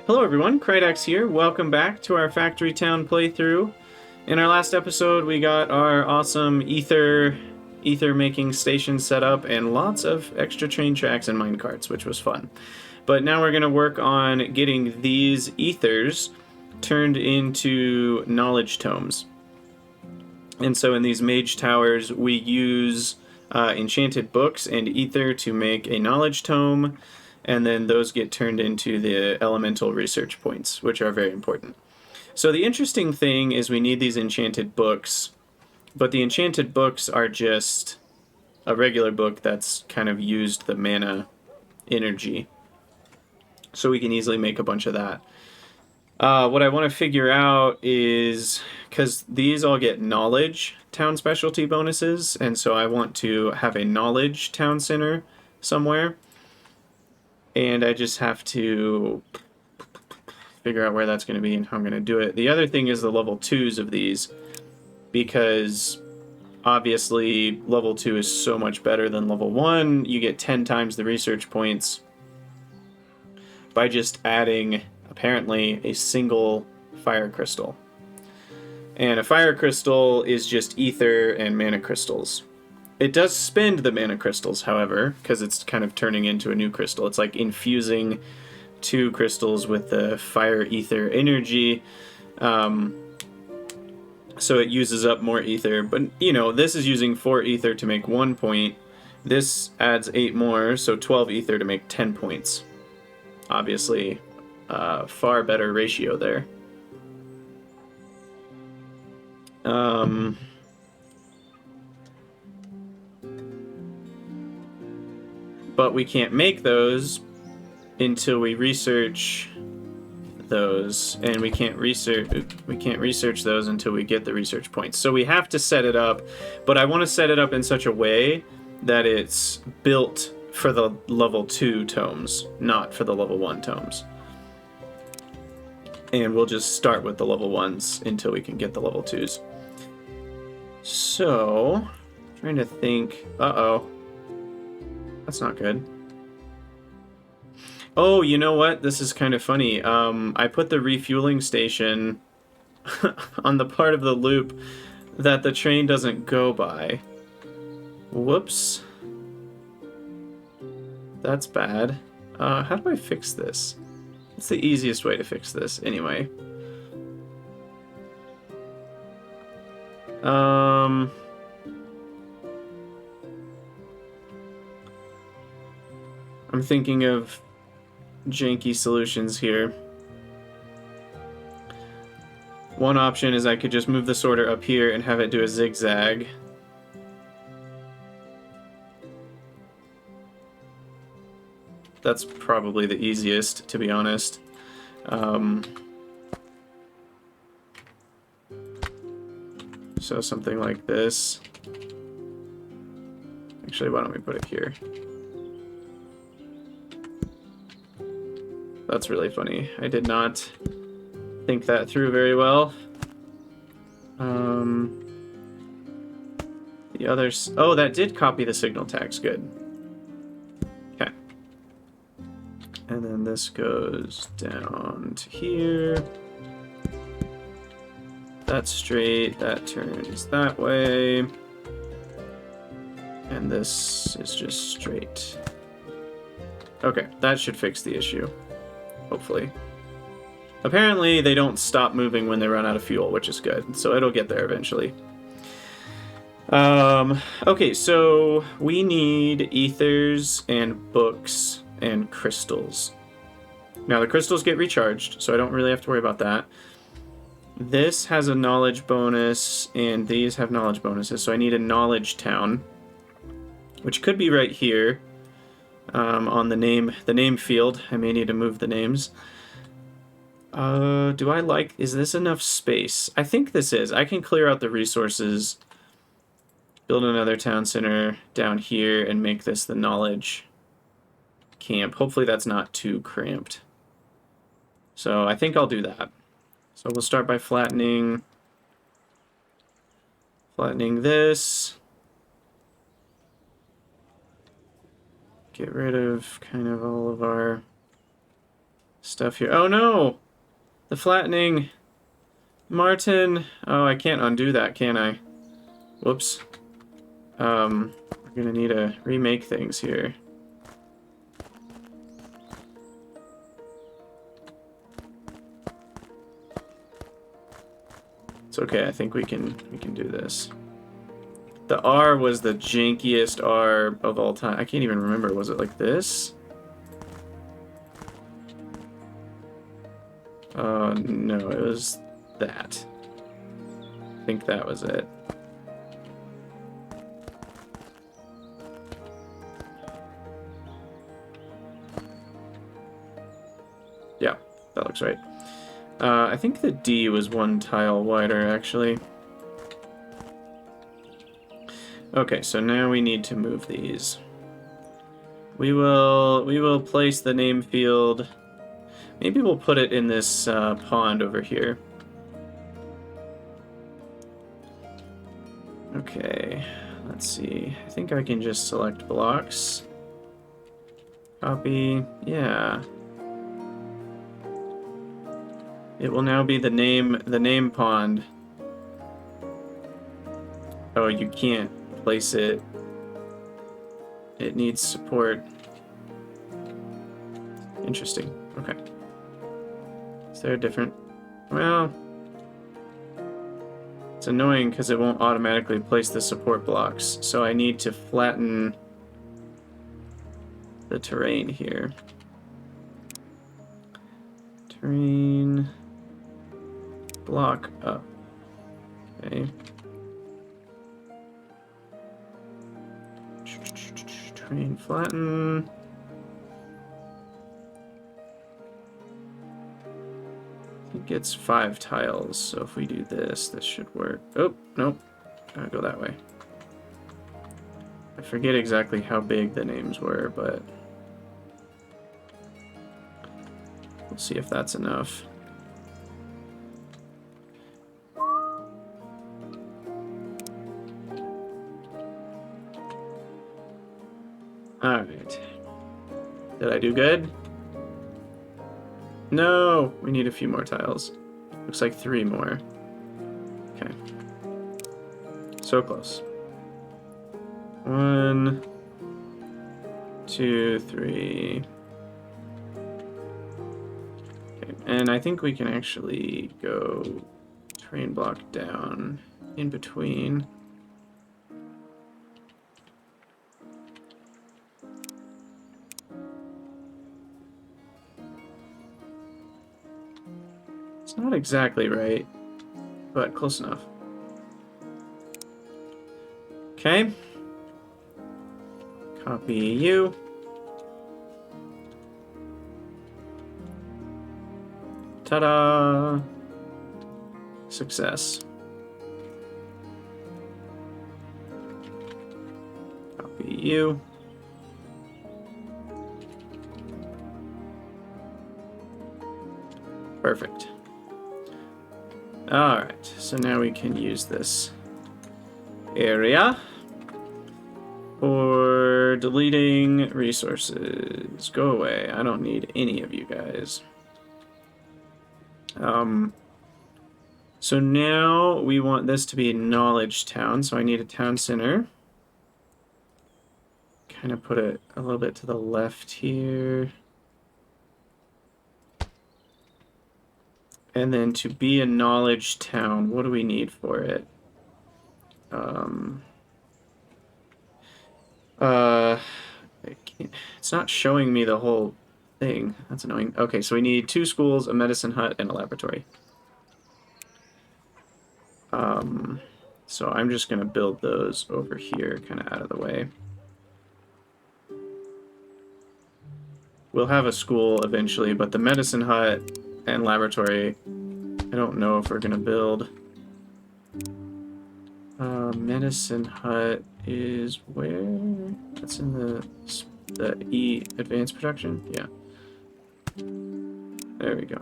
Hello everyone, Krydax here. Welcome back to our Factory Town playthrough. In our last episode, we got our awesome ether making station set up and lots of extra train tracks and minecarts, which was fun. But now we're going to work on getting these ethers turned into knowledge tomes. And so in these mage towers, we use enchanted books and ether to make a knowledge tome, and then those get turned into the elemental research points, which are very important. So the interesting thing is we need these enchanted books, but the enchanted books are just a regular book that's kind of used the mana energy. So we can easily make a bunch of that. What I want to figure out is, because these all get knowledge town specialty bonuses, and so I want to have a knowledge town center somewhere. And I just have to figure out where that's going to be and how I'm going to do it. The other thing is the level 2s of these, because obviously level 2 is so much better than level 1. You get 10 times the research points by just adding, apparently, a single fire crystal. And a fire crystal is just ether and mana crystals. It does spend the mana crystals, however, because it's kind of turning into a new crystal. It's like infusing 2 crystals with the fire ether energy. So it uses up more ether. But, you know, this is using 4 ether to make 1 point. This adds 8 more, so 12 ether to make 10 points. Obviously, far better ratio there. But we can't make those until we research those, and we can't research those until we get the research points. So we have to set it up, but I want to set it up in such a way that it's built for the level 2 tomes, not for the level 1 tomes. And we'll just start with the level 1s until we can get the level 2s. So, trying to think. Uh-oh. That's not good. Oh, you know what? This is kind of funny. I put the refueling station on the part of the loop that the train doesn't go by. Whoops. That's bad. How do I fix this? It's the easiest way to fix this, anyway. I'm thinking of janky solutions here. One option is I could just move the sorter up here and have it do a zigzag. That's probably the easiest, to be honest. So something like this. Actually, why don't we put it here? That's really funny. I did not think that through very well. The others... Oh, that did copy the signal tags. Good. Okay. And then this goes down to here. That's straight. That turns that way. And this is just straight. Okay, that should fix the issue. Hopefully. Apparently, they don't stop moving when they run out of fuel, which is good. So it'll get there eventually. Okay, so we need ethers and books and crystals. Now, the crystals get recharged, so I don't really have to worry about that. This has a knowledge bonus, and these have knowledge bonuses. So I need a knowledge town, which could be right here. On the name field. I may need to move the names. Is this enough space? I think this is. I can clear out the resources, build another town center down here, and make this the knowledge camp. Hopefully that's not too cramped. So I think I'll do that. So we'll start by flattening this. Get rid of kind of all of our stuff here. Oh no! The flattening. Martin. Oh, I can't undo that, can I? Whoops. We're gonna need to remake things here. It's okay, I think we can do this. The R was the jankiest R of all time. I can't even remember. Was it like this? No, it was that. I think that was it. Yeah, that looks right. I think the D was one tile wider, actually. Okay, so now we need to move these. We will place the name field. Maybe we'll put it in this pond over here. Okay, let's see. I think I can just select blocks. Copy. Yeah. It will now be the name pond. Oh, you can't place it. It needs support. Interesting. Okay. Is there a different... Well... It's annoying because it won't automatically place the support blocks, so I need to flatten the terrain here. Terrain... Block up. Okay. Terrain flatten. It gets 5 tiles, so if we do this, this should work. Oh, nope. Gotta go that way. I forget exactly how big the names were, but we'll see if that's enough. Alright. Did I do good? No! We need a few more tiles. Looks like 3 more. Okay. So close. 1, 2, 3. Okay, and I think we can actually go terrain block down in between. It's not exactly right, but close enough. Okay. Copy you. Ta-da! Success. Copy you. Perfect. Alright, so now we can use this area for deleting resources. Go away. I don't need any of you guys. So now we want this to be Knowledge Town, so I need a town center. Kind of put it a little bit to the left here. And then to be a knowledge town, what do we need for it? It's not showing me the whole thing. That's annoying. Okay, so we need 2 schools, a medicine hut, and a laboratory. So I'm just going to build those over here, kind of out of the way. We'll have a school eventually, but the medicine hut and laboratory, I don't know if we're going to build. Medicine hut is where? That's in the E advanced production? Yeah. There we go.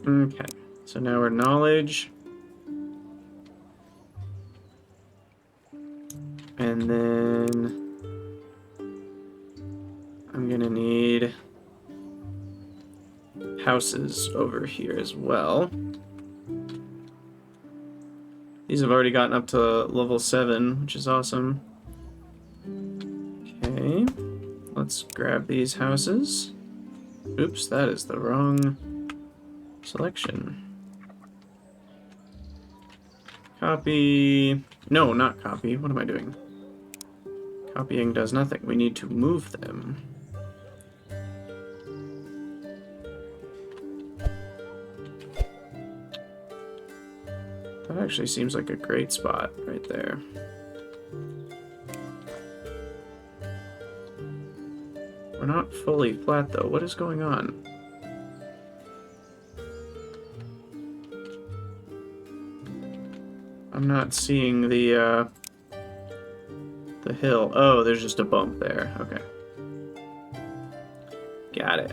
Okay. So now we're knowledge. And then I'm gonna need houses over here as well. These have already gotten up to level 7, which is awesome. Okay, let's grab these houses. Oops, that is the wrong selection. Copy. No, not copy. What am I doing? Copying does nothing. We need to move them. That actually seems like a great spot right there. We're not fully flat though. What is going on? I'm not seeing the hill. Oh, there's just a bump there. Okay. Got it.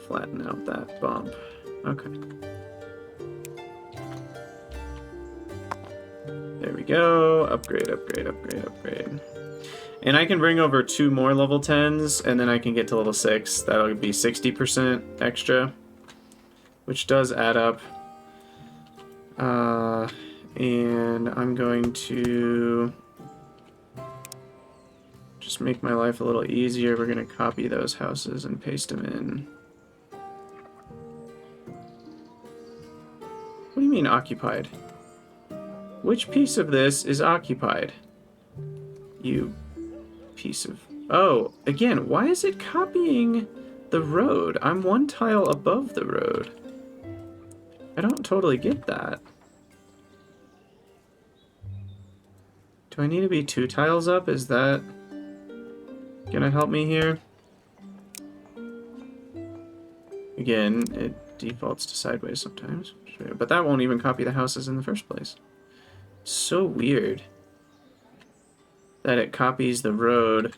Flatten out that bump. Okay. There we go. Upgrade, upgrade, upgrade, upgrade. And I can bring over 2 more level 10s, and then I can get to level 6. That'll be 60% extra, which does add up. And I'm going to just make my life a little easier. We're going to copy those houses and paste them in. What do you mean occupied? Which piece of this is occupied? You piece of... Oh, again, why is it copying the road? I'm 1 tile above the road. I don't totally get that. Do I need to be 2 tiles up? Is that gonna help me here? Again, it defaults to sideways sometimes. But that won't even copy the houses in the first place. So weird that it copies the road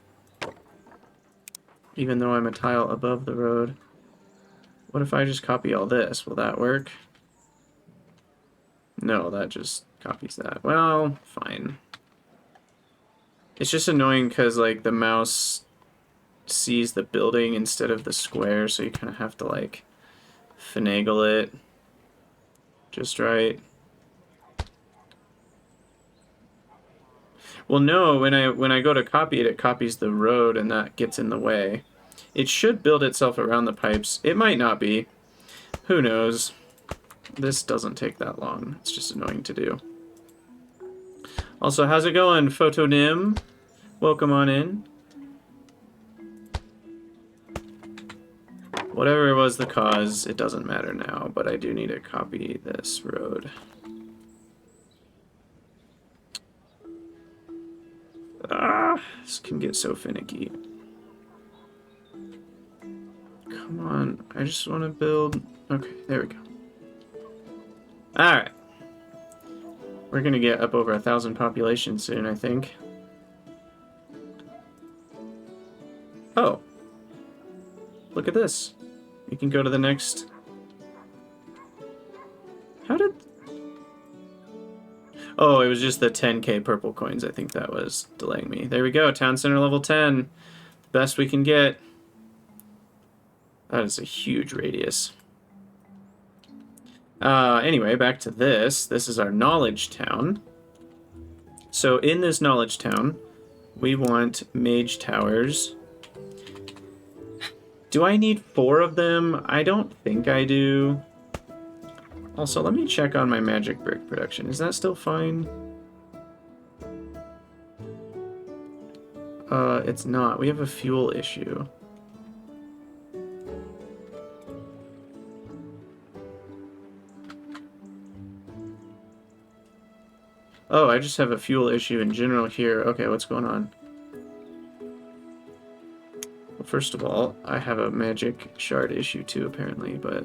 even though I'm a tile above the road. What if I just copy all this? Will that work? No, that just copies that. Well, fine. It's just annoying because, like, the mouse sees the building instead of the square, so you kind of have to, like, finagle it just right. Well, no, when I go to copy it, it copies the road, and that gets in the way. It should build itself around the pipes. It might not be. Who knows? This doesn't take that long. It's just annoying to do. Also, how's it going, Photonym? Welcome on in. Whatever was the cause, it doesn't matter now, but I do need to copy this road. This can get so finicky. Come on, I just want to build... Okay, there we go. Alright. We're gonna get up over 1,000 population soon, I think. Oh. Look at this. You can go to the next... How did... Oh, it was just the 10k purple coins. I think that was delaying me. There we go. Town center level 10. The best we can get. That is a huge radius. Anyway, back to this. This is our knowledge town. So in this knowledge town, we want mage towers. Do I need 4 of them? I don't think I do. Also, let me check on my magic brick production. Is that still fine? It's not. We have a fuel issue. Oh, I just have a fuel issue in general here. Okay, what's going on? Well, first of all, I have a magic shard issue too, apparently, but...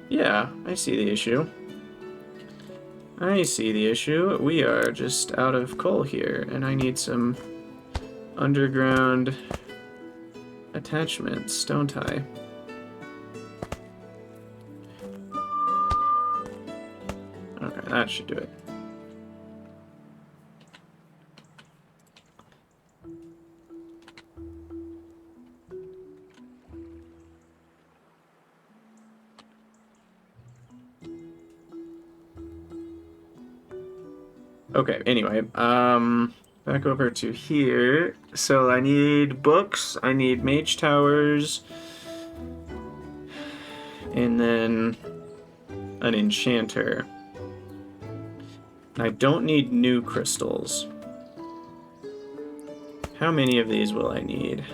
Yeah, I see the issue. I see the issue. We are just out of coal here, and I need some underground attachments, don't I? That should do it. Okay, anyway, back over to here. So I need books, I need mage towers, and then an enchanter. I don't need new crystals. How many of these will I need?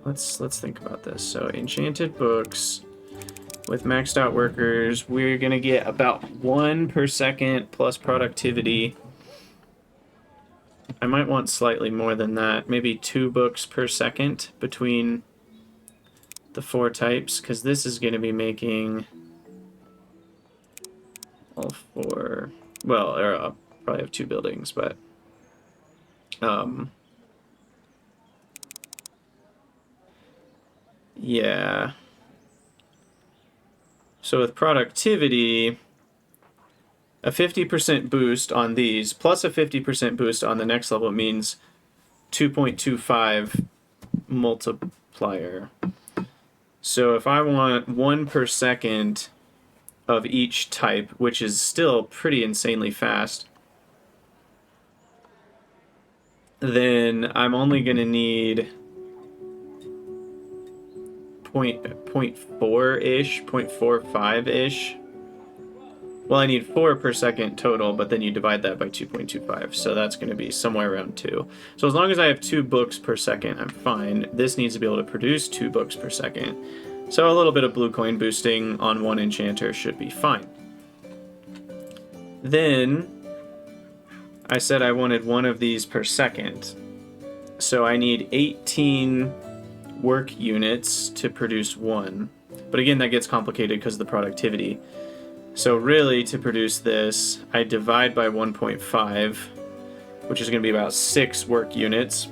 Let's think about this. So enchanted books with maxed out workers, we're gonna get about 1 per second plus productivity. I might want slightly more than that, maybe 2 books per second between the 4 types, because this is going to be making all 4. Well, or I'll probably have 2 buildings, but yeah. So with productivity, a 50% boost on these plus a 50% boost on the next level means 2.25 multiplier. So if I want 1 per second of each type, which is still pretty insanely fast, then I'm only going to need 0.4-ish, 0.45-ish. Well, I need 4 per second total, but then you divide that by 2.25, so that's going to be somewhere around 2. So as long as I have 2 books per second, I'm fine. This needs to be able to produce 2 books per second. So a little bit of blue coin boosting on 1 enchanter should be fine. Then I said I wanted 1 of these per second. So I need 18 work units to produce 1. But again, that gets complicated because of the productivity. So really, to produce this, I divide by 1.5, which is going to be about 6 work units.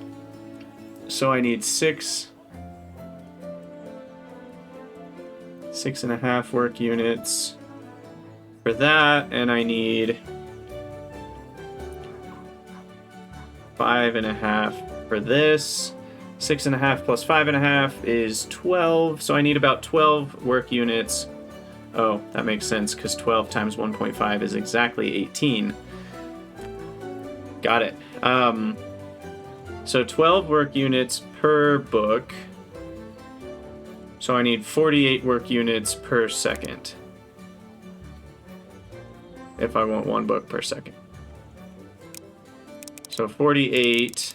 So I need 6.5 work units for that, and I need 5.5 for this. 6.5 plus 5.5 is 12, so I need about 12 work units. Oh, that makes sense, because 12 times 1.5 is exactly 18. Got it. So 12 work units per book. So I need 48 work units per second. If I want 1 book per second. So 48,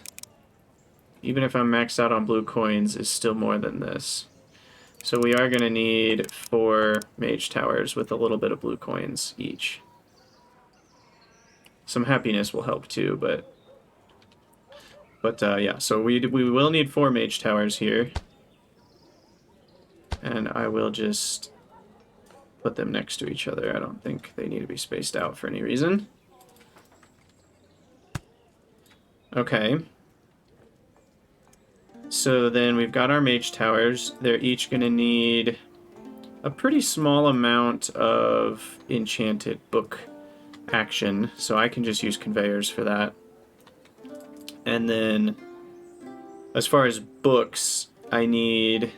even if I'm maxed out on blue coins, is still more than this. So we are going to need 4 mage towers with a little bit of blue coins each. Some happiness will help too, but yeah, so we will need 4 mage towers here. And I will just put them next to each other. I don't think they need to be spaced out for any reason. Okay. So then we've got our mage towers. They're each going to need a pretty small amount of enchanted book action, so I can just use conveyors for that. And then as far as books, I need...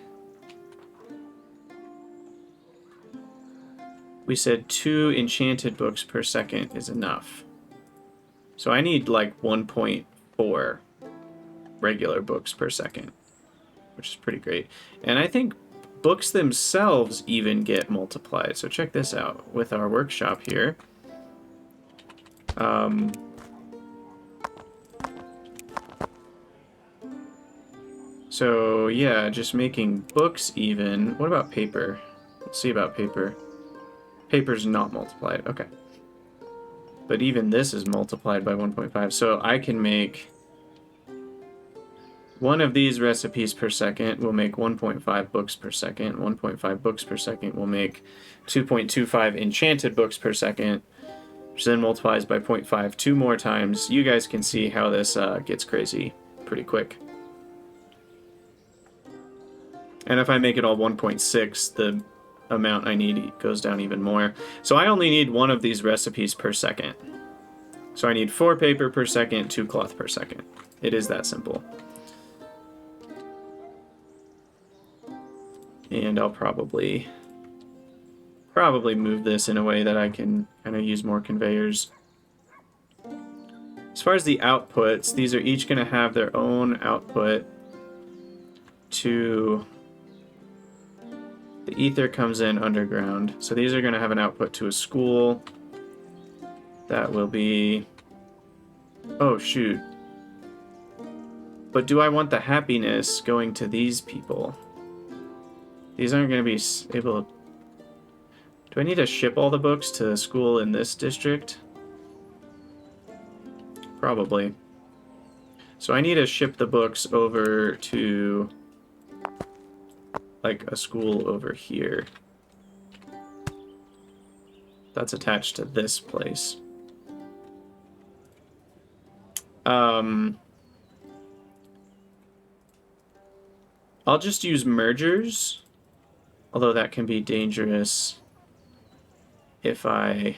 We said 2 enchanted books per second is enough. So I need like 1.4 regular books per second, which is pretty great. And I think books themselves even get multiplied. So check this out with our workshop here. So yeah, just making books even. What about paper? Let's see about paper. Paper's not multiplied. Okay. But even this is multiplied by 1.5. So I can make 1 of these recipes per second will make 1.5 books per second. 1.5 books per second will make 2.25 enchanted books per second, which then multiplies by 0.5 2 more times. You guys can see how this gets crazy pretty quick. And if I make it all 1.6, the amount I need goes down even more. So I only need one of these recipes per second. So I need 4 paper per second, 2 cloth per second. It is that simple. And I'll probably move this in a way that I can kind of use more conveyors. As far as the outputs, these are each going to have their own output to... The ether comes in underground. So these are going to have an output to a school. That will be... Oh, shoot. But do I want the happiness going to these people? These aren't going to be able... Do I need to ship all the books to school in this district? Probably. So I need to ship the books over to, like, a school over here. That's attached to this place. I'll just use mergers, although that can be dangerous. If I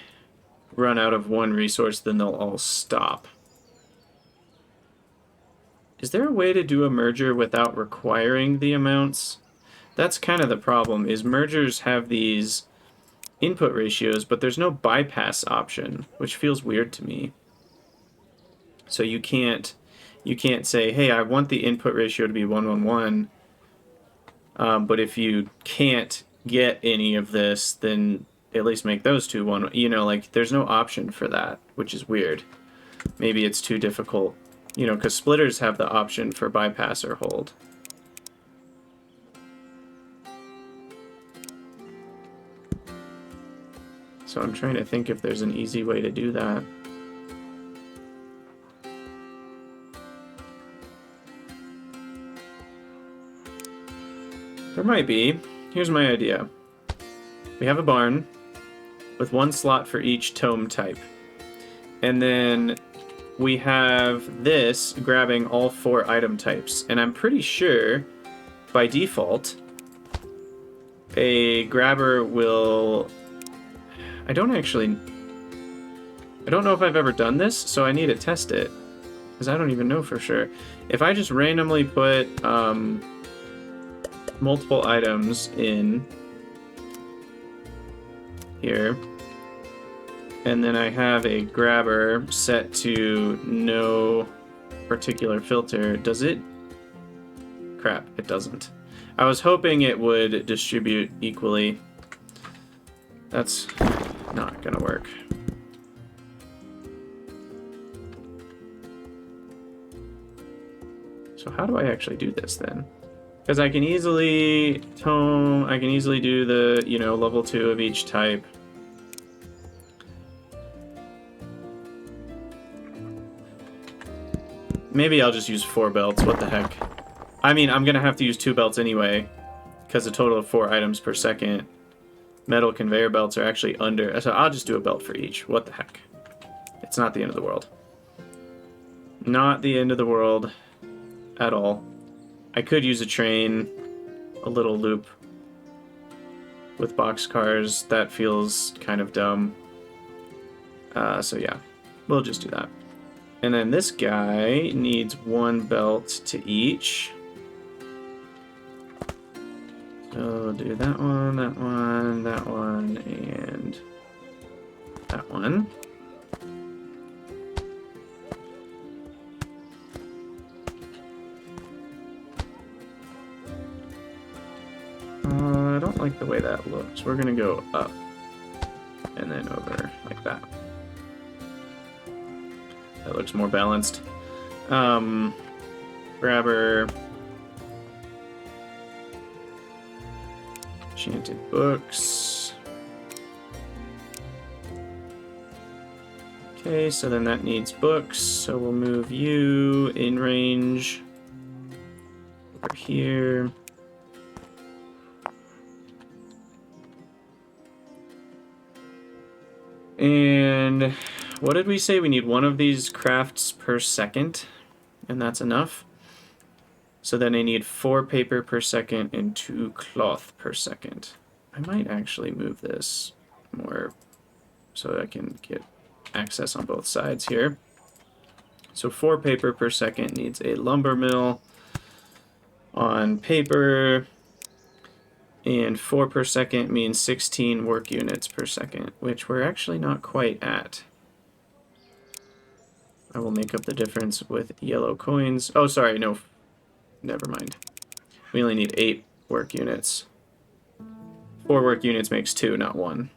run out of one resource, then they'll all stop. Is there a way to do a merger without requiring the amounts? That's kind of the problem, is mergers have these input ratios, but there's no bypass option, which feels weird to me. So you can't say, hey, I want the input ratio to be 1:1:1, but if you can't get any of this, then at least make those two 1. You know, like, there's no option for that, which is weird. Maybe it's too difficult. You know, because splitters have the option for bypass or hold. So I'm trying to think if there's an easy way to do that. There might be. Here's my idea. We have a barn with 1 slot for each tome type. And then we have this grabbing all 4 item types. And I'm pretty sure, by default, a grabber will... I don't know if I've ever done this, so I need to test it. Because I don't even know for sure. If I just randomly put multiple items in here, and then I have a grabber set to no particular filter, does it? Crap, it doesn't. I was hoping it would distribute equally. That's not gonna work. So how do I actually do this then? Because I can easily do the, you know, level 2 of each type. Maybe I'll just use 4 belts, what the heck. I mean, I'm gonna have to use 2 belts anyway, because a total of 4 items per second. Metal conveyor belts are actually under, so I'll just do a belt for each, what the heck. It's not the end of the world. Not the end of the world at all. I could use a train, a little loop with boxcars. That feels kind of dumb. So yeah, we'll just do that. And then this guy needs 1 belt to each. So do that one, that one, that one, and that one. I don't like the way that looks. We're gonna go up and then over like that. That looks more balanced. Grabber. Enchanted books. Okay, so then that needs books. So we'll move you in range over here. And what did we say? We need 1 of these crafts per second, and that's enough. So then I need 4 paper per second and 2 cloth per second. I might actually move this more so I can get access on both sides here. So 4 paper per second needs a lumber mill on paper, and 4 per second means 16 work units per second, which we're actually not quite at. I will make up the difference with yellow coins. Oh, sorry, no, never mind. We only need 8 work units. 4 work units makes 2, not 1.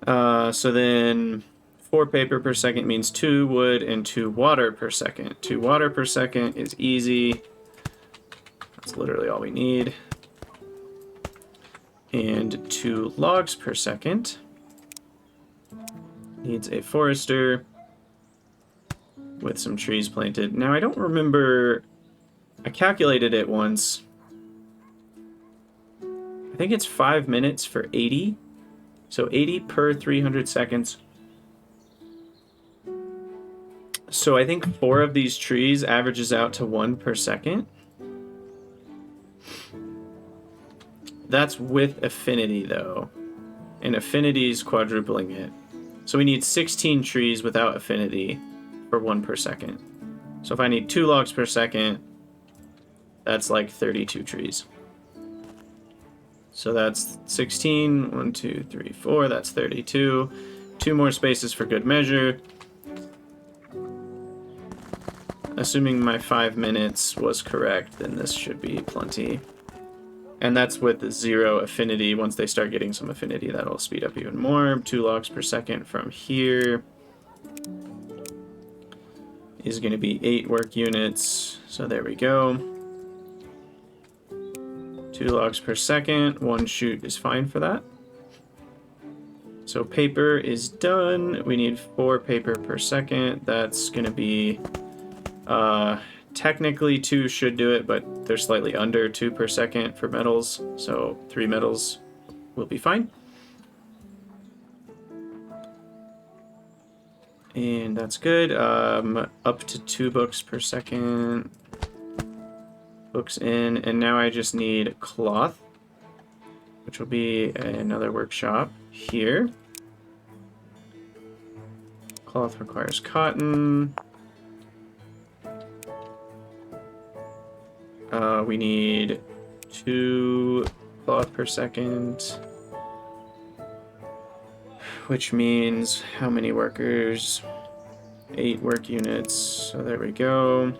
So then 4 paper per second means 2 wood and 2 water per second. 2 water per second is easy. That's literally all we need. And 2 logs per second needs a forester with some trees planted. Now, I don't remember... I calculated it once. I think it's 5 minutes for 80. So 80 per 300 seconds. So I think 4 of these trees averages out to 1 per second. That's with affinity, though. And affinity is quadrupling it. So we need 16 trees without affinity for 1 per second. So if I need 2 logs per second, that's like 32 trees. So that's 16, 1, 2, 3, 4, that's 32. 2 more spaces for good measure. Assuming my 5 minutes was correct, then this should be plenty. And that's with 0 affinity. Once they start getting some affinity, that'll speed up even more. 2 logs per second from here is going to be 8 work units. So there we go. 2 logs per second. 1 shoot is fine for that. So paper is done. We need 4 paper per second. That's going to be... technically 2 should do it, but they're slightly under 2 per second for metals. So 3 metals will be fine. And that's good. Up to 2 books per second. Books in, and now I just need cloth, which will be another workshop here. Cloth requires cotton. We need 2 cloth per second, which means how many workers? 8 work units, so there we go.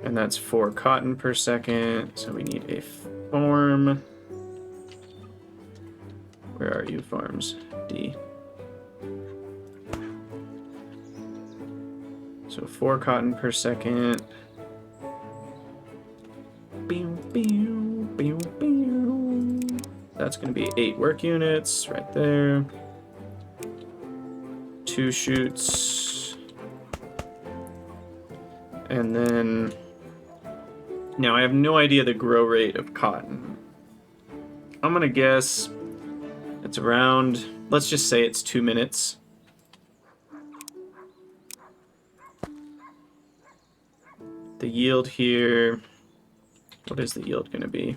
And that's 4 cotton per second, so we need a farm. Where are you, farms? D. So 4 cotton per second. That's going to be 8 work units right there. 2 shoots. And then... Now, I have no idea the grow rate of cotton. I'm going to guess it's around... Let's just say it's 2 minutes. The yield here... What is the yield going to be?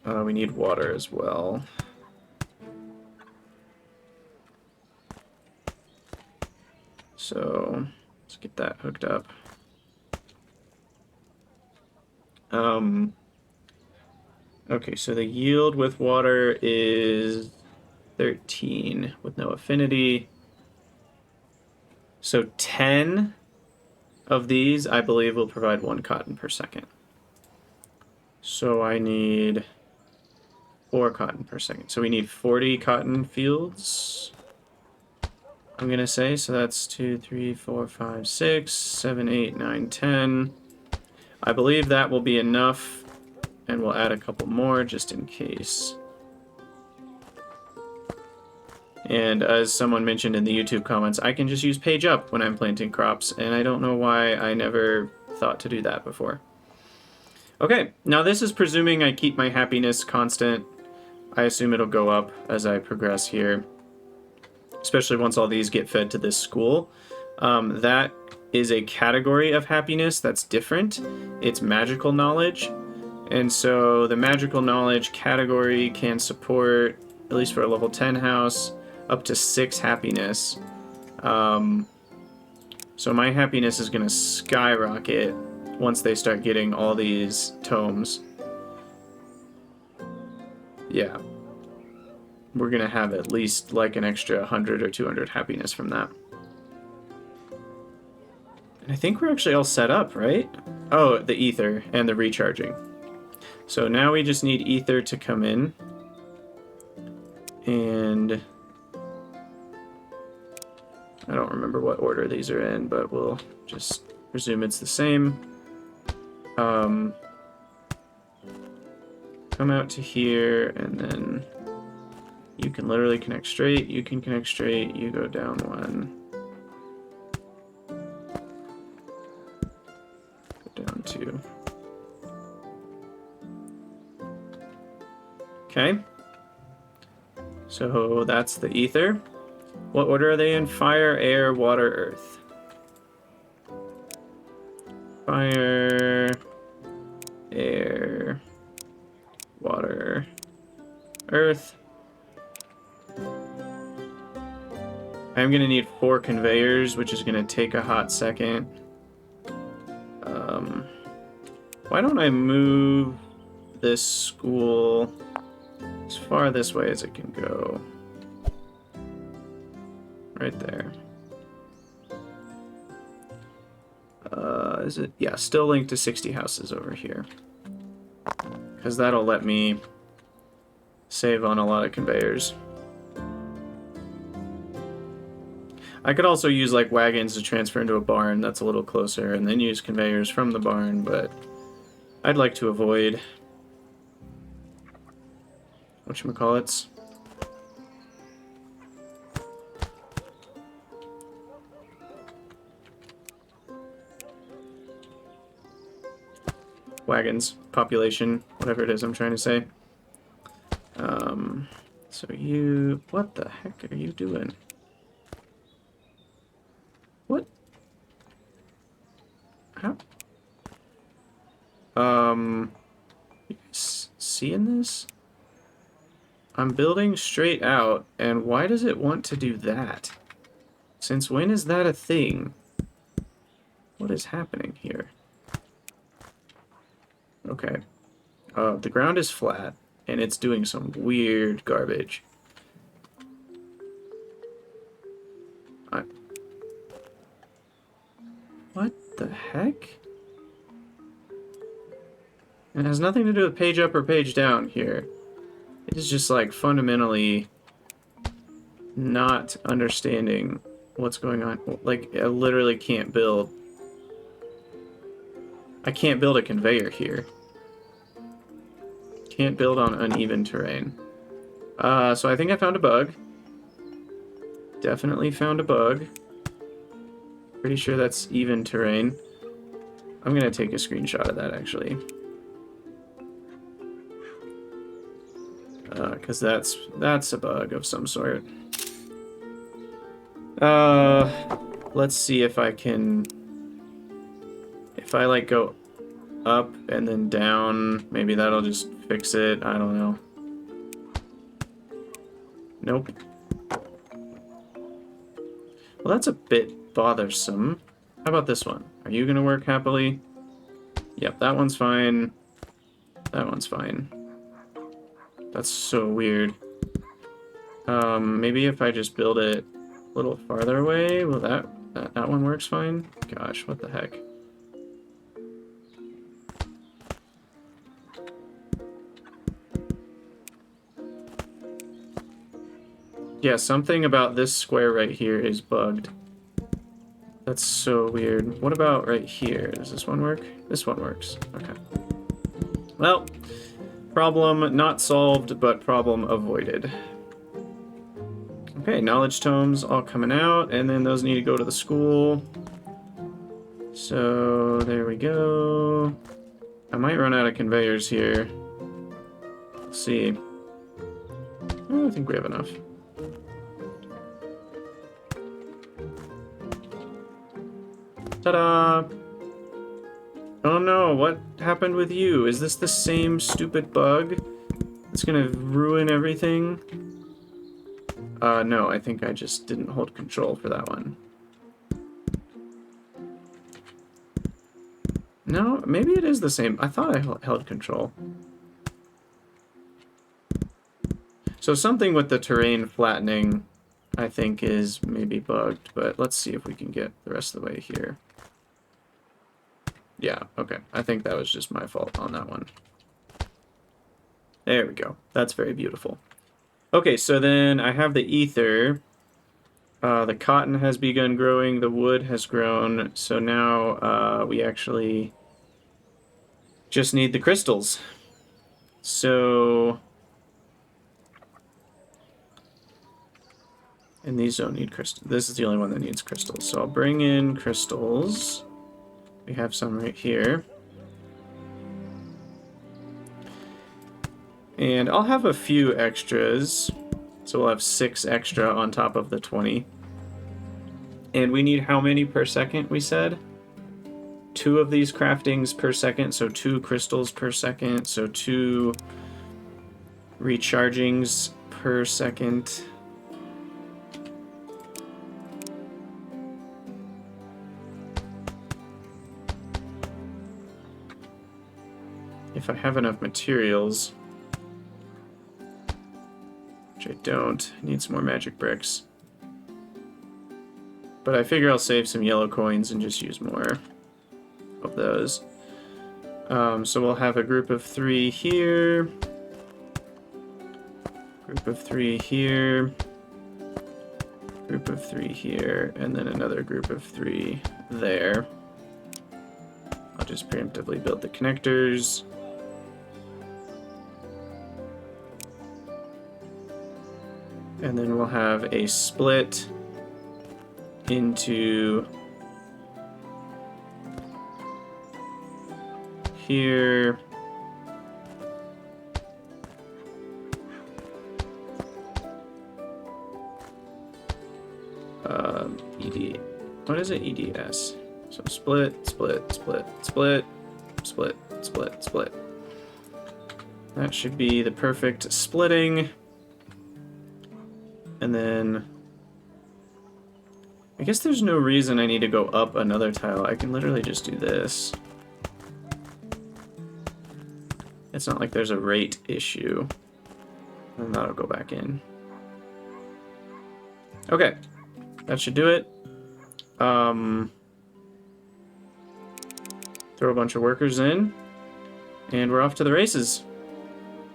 We need water as well. So, let's get that hooked up. Okay, so the yield with water is 13 with no affinity. So 10 of these, I believe, will provide 1 cotton per second. So I need 4 cotton per second. So we need 40 cotton fields, I'm going to say. So that's 2, 3, 4, 5, 6, 7, 8, 9, 10. I believe that will be enough, and we'll add a couple more just in case. And as someone mentioned in the YouTube comments, I can just use page up when I'm planting crops, and I don't know why I never thought to do that before. Okay, now this is presuming I keep my happiness constant. I assume it'll go up as I progress here, especially once all these get fed to this school. That is a category of happiness that's different. It's magical knowledge. And so the magical knowledge category can support, at least for a level 10 house, up to 6 happiness. So my happiness is going to skyrocket once they start getting all these tomes. Yeah. We're going to have at least like an extra 100 or 200 happiness from that. And I think we're actually all set up, right? Oh, the ether and the recharging. So now we just need ether to come in. And I don't remember what order these are in, but we'll just presume it's the same. Come out to here, and then you can literally connect straight, you can connect straight, you go down 1. Go down 2. Okay. So that's the ether. What order are they in? Fire, air, water, earth. Fire, air, water, earth. I'm going to need 4 conveyors, which is going to take a hot second. Why don't I move this school as far this way as it can go? Right there. Is it? Yeah, still linked to 60 houses over here. Because that'll let me save on a lot of conveyors. I could also use like wagons to transfer into a barn that's a little closer, and then use conveyors from the barn, but I'd like to avoid whatchamacallits. Wagons, population, whatever it is I'm trying to say. So you... What the heck are you doing? What? How? You guys seeing this? I'm building straight out, and why does it want to do that? Since when is that a thing? What is happening here? Okay. The ground is flat, and it's doing some weird garbage. What the heck? It has nothing to do with page up or page down here. It is just like fundamentally not understanding what's going on. Like, I literally can't build. I can't build a conveyor here. Can't build on uneven terrain. So I think I found a bug. Definitely found a bug. Pretty sure that's even terrain. I'm gonna take a screenshot of that actually. Because that's a bug of some sort. Let's see if I can... If I, like, go up and then down, maybe that'll just fix it. I don't know. Nope. Well, that's a bit bothersome. How about this one? Are you gonna work happily? Yep, that one's fine. That one's fine. That's so weird. Maybe if I just build it a little farther away, will that one works fine? Gosh, what the heck? Yeah, something about this square right here is bugged. That's so weird. What about right here? Does this one work? This one works. Okay. Well, problem not solved, but problem avoided. Okay, knowledge tomes all coming out, and then those need to go to the school. So, there we go. I might run out of conveyors here. Let's see. Oh, I think we have enough. Ta-da! Oh no, what happened with you? Is this the same stupid bug? It's gonna ruin everything? No, I think I just didn't hold control for that one. No, maybe it is the same. I thought I held control. So something with the terrain flattening, I think, is maybe bugged, but let's see if we can get the rest of the way here. Yeah, okay. I think that was just my fault on that one. There we go. That's very beautiful. Okay, so then I have the ether. The cotton has begun growing, the wood has grown, so now we actually just need the crystals. So... And these don't need crystals. This is the only one that needs crystals. So I'll bring in crystals. We have some right here. And I'll have a few extras. So we'll have 6 extra on top of the 20. And we need how many per second, we said? 2 of these craftings per second, so 2 crystals per second, so 2 rechargings per second. If I have enough materials, which I don't, I need some more magic bricks. But I figure I'll save some yellow coins and just use more of those. So we'll have a group of 3 here. Group of 3 here. Group of 3 here. And then another group of 3 there. I'll just preemptively build the connectors. And then we'll have a split into here. ED. What is it? EDS. So split, split, split, split, split, split, split. That should be the perfect splitting. And then I guess there's no reason I need to go up another tile. I can literally just do this. It's not like there's a rate issue. And that'll go back in. Okay. That should do it. Throw a bunch of workers in. And we're off to the races.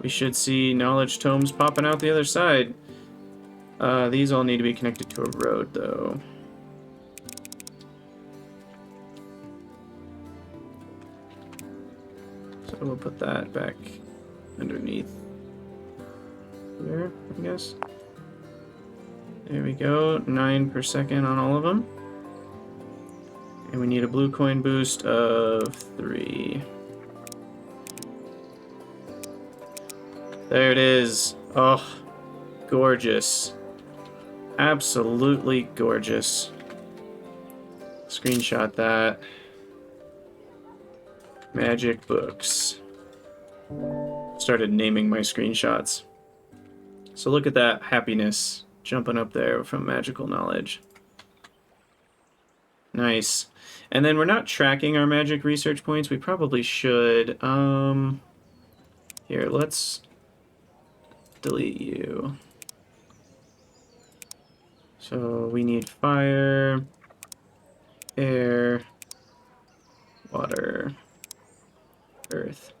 We should see knowledge tomes popping out the other side. These all need to be connected to a road, though. So we'll put that back underneath here, I guess. There we go, 9 per second on all of them. And we need a blue coin boost of 3. There it is. Oh, gorgeous. Absolutely gorgeous. Screenshot that. Magic books. Started naming my screenshots. So look at that happiness jumping up there from magical knowledge. Nice. And then we're not tracking our magic research points. We probably should. Here, let's delete you. So we need fire, air, water, earth.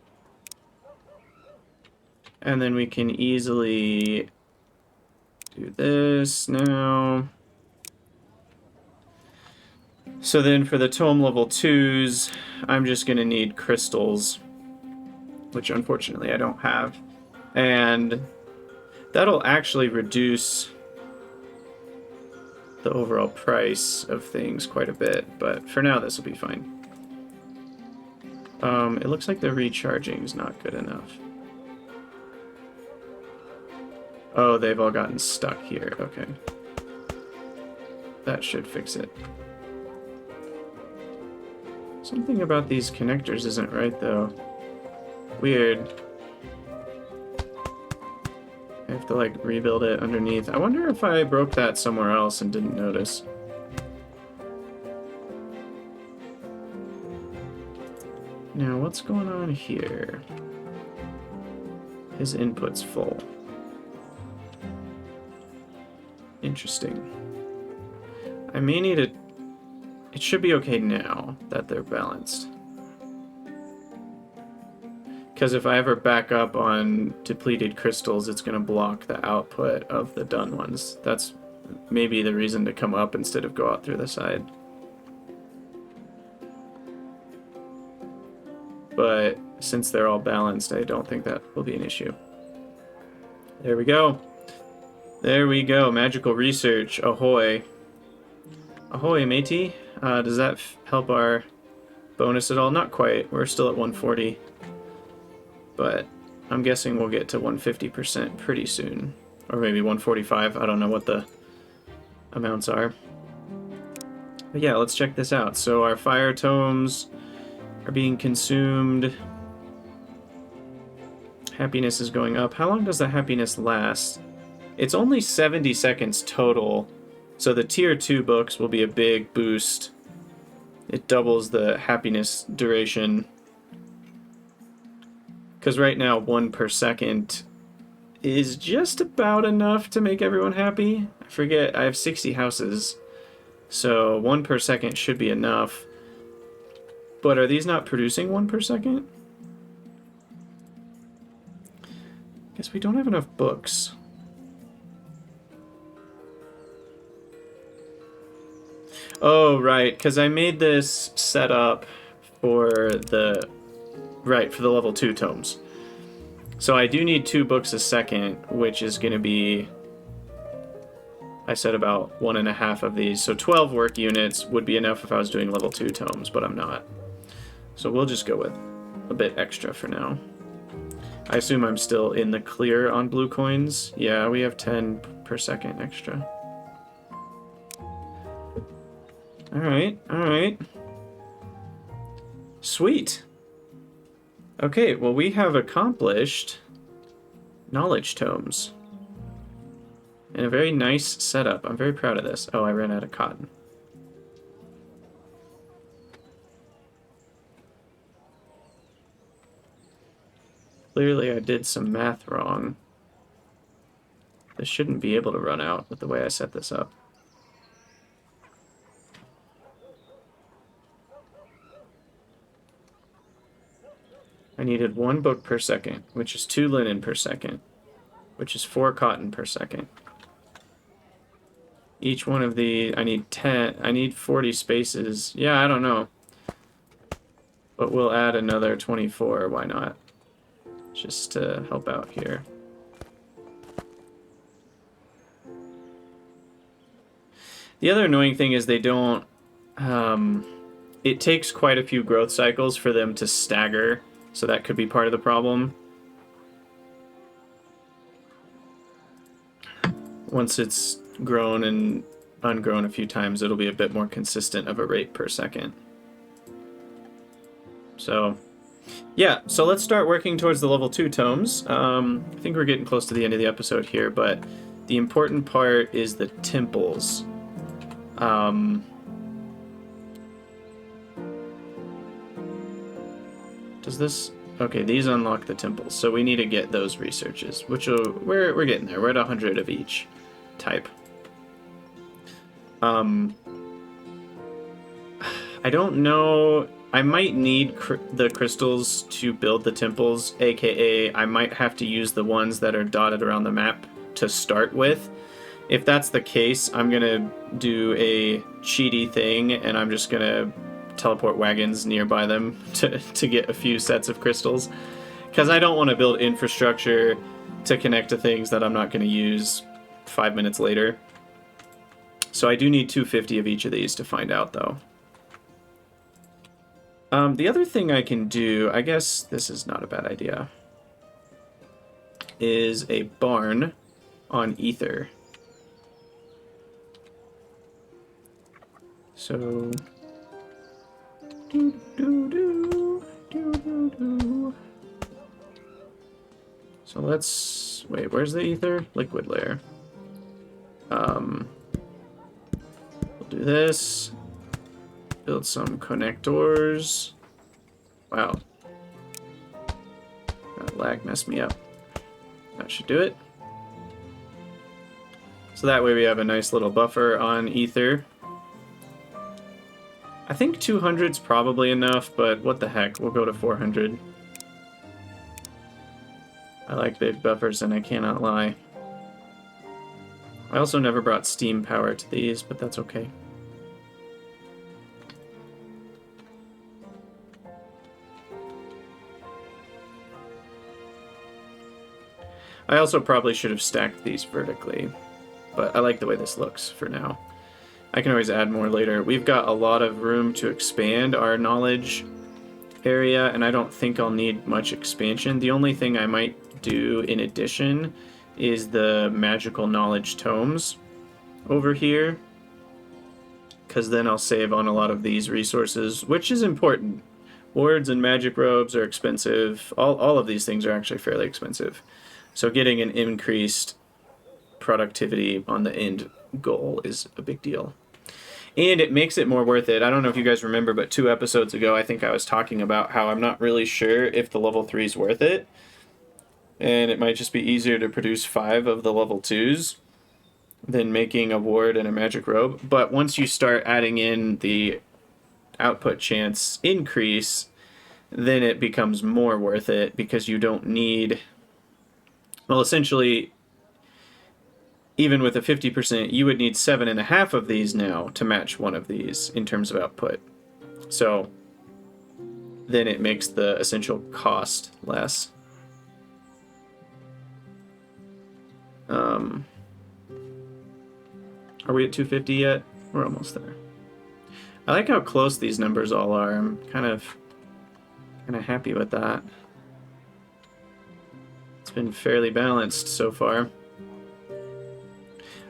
And then we can easily do this now. So then for the tome level 2s, I'm just going to need crystals, which unfortunately I don't have. And that'll actually reduce the overall price of things quite a bit, but for now this will be fine. It looks like the recharging is not good enough. Oh, they've all gotten stuck here. Okay. That should fix it. Something about these connectors isn't right, though. Weird. I have to, like, rebuild it underneath. I wonder if I broke that somewhere else and didn't notice. Now, what's going on here? His input's full. Interesting. I may need a... It should be okay now that they're balanced. Because if I ever back up on depleted crystals, it's going to block the output of the done ones. That's maybe the reason to come up instead of go out through the side. But since they're all balanced, I don't think that will be an issue. There we go. There we go. Magical research. Ahoy. Ahoy, matey. Does that help our bonus at all? Not quite. We're still at 140. But I'm guessing we'll get to 150% pretty soon. Or maybe 145. I don't know what the amounts are. But yeah, let's check this out. So our fire tomes are being consumed. Happiness is going up. How long does the happiness last? It's only 70 seconds total. So the tier 2 books will be a big boost. It doubles the happiness duration. Because right now, 1 per second is just about enough to make everyone happy. I forget, I have 60 houses. So 1 per second should be enough. But are these not producing 1 per second? Guess we don't have enough books. Oh, right, because I made this setup for the... Right, for the level 2 tomes. So I do need 2 books a second, which is going to be... I said about 1.5 of these. So 12 work units would be enough if I was doing level 2 tomes, but I'm not. So we'll just go with a bit extra for now. I assume I'm still in the clear on blue coins. Yeah, we have 10 per second extra. Alright, alright. Sweet. Okay, well we have accomplished knowledge tomes. And a very nice setup. I'm very proud of this. Oh, I ran out of cotton. Clearly I did some math wrong. This shouldn't be able to run out with the way I set this up. I needed 1 book per second, which is 2 linen per second, which is 4 cotton per second. Each one of the, I need 40 spaces. Yeah, I don't know. But we'll add another 24, why not? Just to help out here. The other annoying thing is they don't, it takes quite a few growth cycles for them to stagger. So that could be part of the problem. Once it's grown and ungrown a few times, it'll be a bit more consistent of a rate per second. So, yeah, so let's start working towards the level 2 tomes. I think we're getting close to the end of the episode here, but the important part is the temples. Does this... Okay, these unlock the temples, so we need to get those researches, which we're getting there. We're at 100 of each type. I don't know... I might need the crystals to build the temples, aka I might have to use the ones that are dotted around the map to start with. If that's the case, I'm gonna do a cheaty thing, and I'm just gonna teleport wagons nearby them to get a few sets of crystals. Because I don't want to build infrastructure to connect to things that I'm not going to use 5 minutes later. So I do need 250 of each of these to find out, though. The other thing I can do, I guess this is not a bad idea, is a barn on Ether. So Do, do, do, do, do, do. So let's... Wait, where's the ether? Liquid layer. We'll do this. Build some connectors. Wow. That lag messed me up. That should do it. So that way we have a nice little buffer on ether. I think 200's probably enough, but what the heck, we'll go to 400. I like big buffers and I cannot lie. I also never brought steam power to these, but that's okay. I also probably should have stacked these vertically, but I like the way this looks for now. I can always add more later. We've got a lot of room to expand our knowledge area, and I don't think I'll need much expansion. The only thing I might do in addition is the magical knowledge tomes over here, because then I'll save on a lot of these resources, which is important. Wards and magic robes are expensive. All of these things are actually fairly expensive. So getting an increased productivity on the end goal is a big deal. And it makes it more worth it. I don't know if you guys remember, but 2 episodes ago, I think I was talking about how I'm not really sure if the level 3 is worth it. And it might just be easier to produce 5 of the level 2s than making a ward and a magic robe. But once you start adding in the output chance increase, then it becomes more worth it because you don't need... Well, essentially, even with a 50%, you would need 7.5 of these now to match one of these in terms of output. So then it makes the essential cost less. Are we at 250 yet? We're almost there. I like how close these numbers all are. I'm kind of happy with that. It's been fairly balanced so far.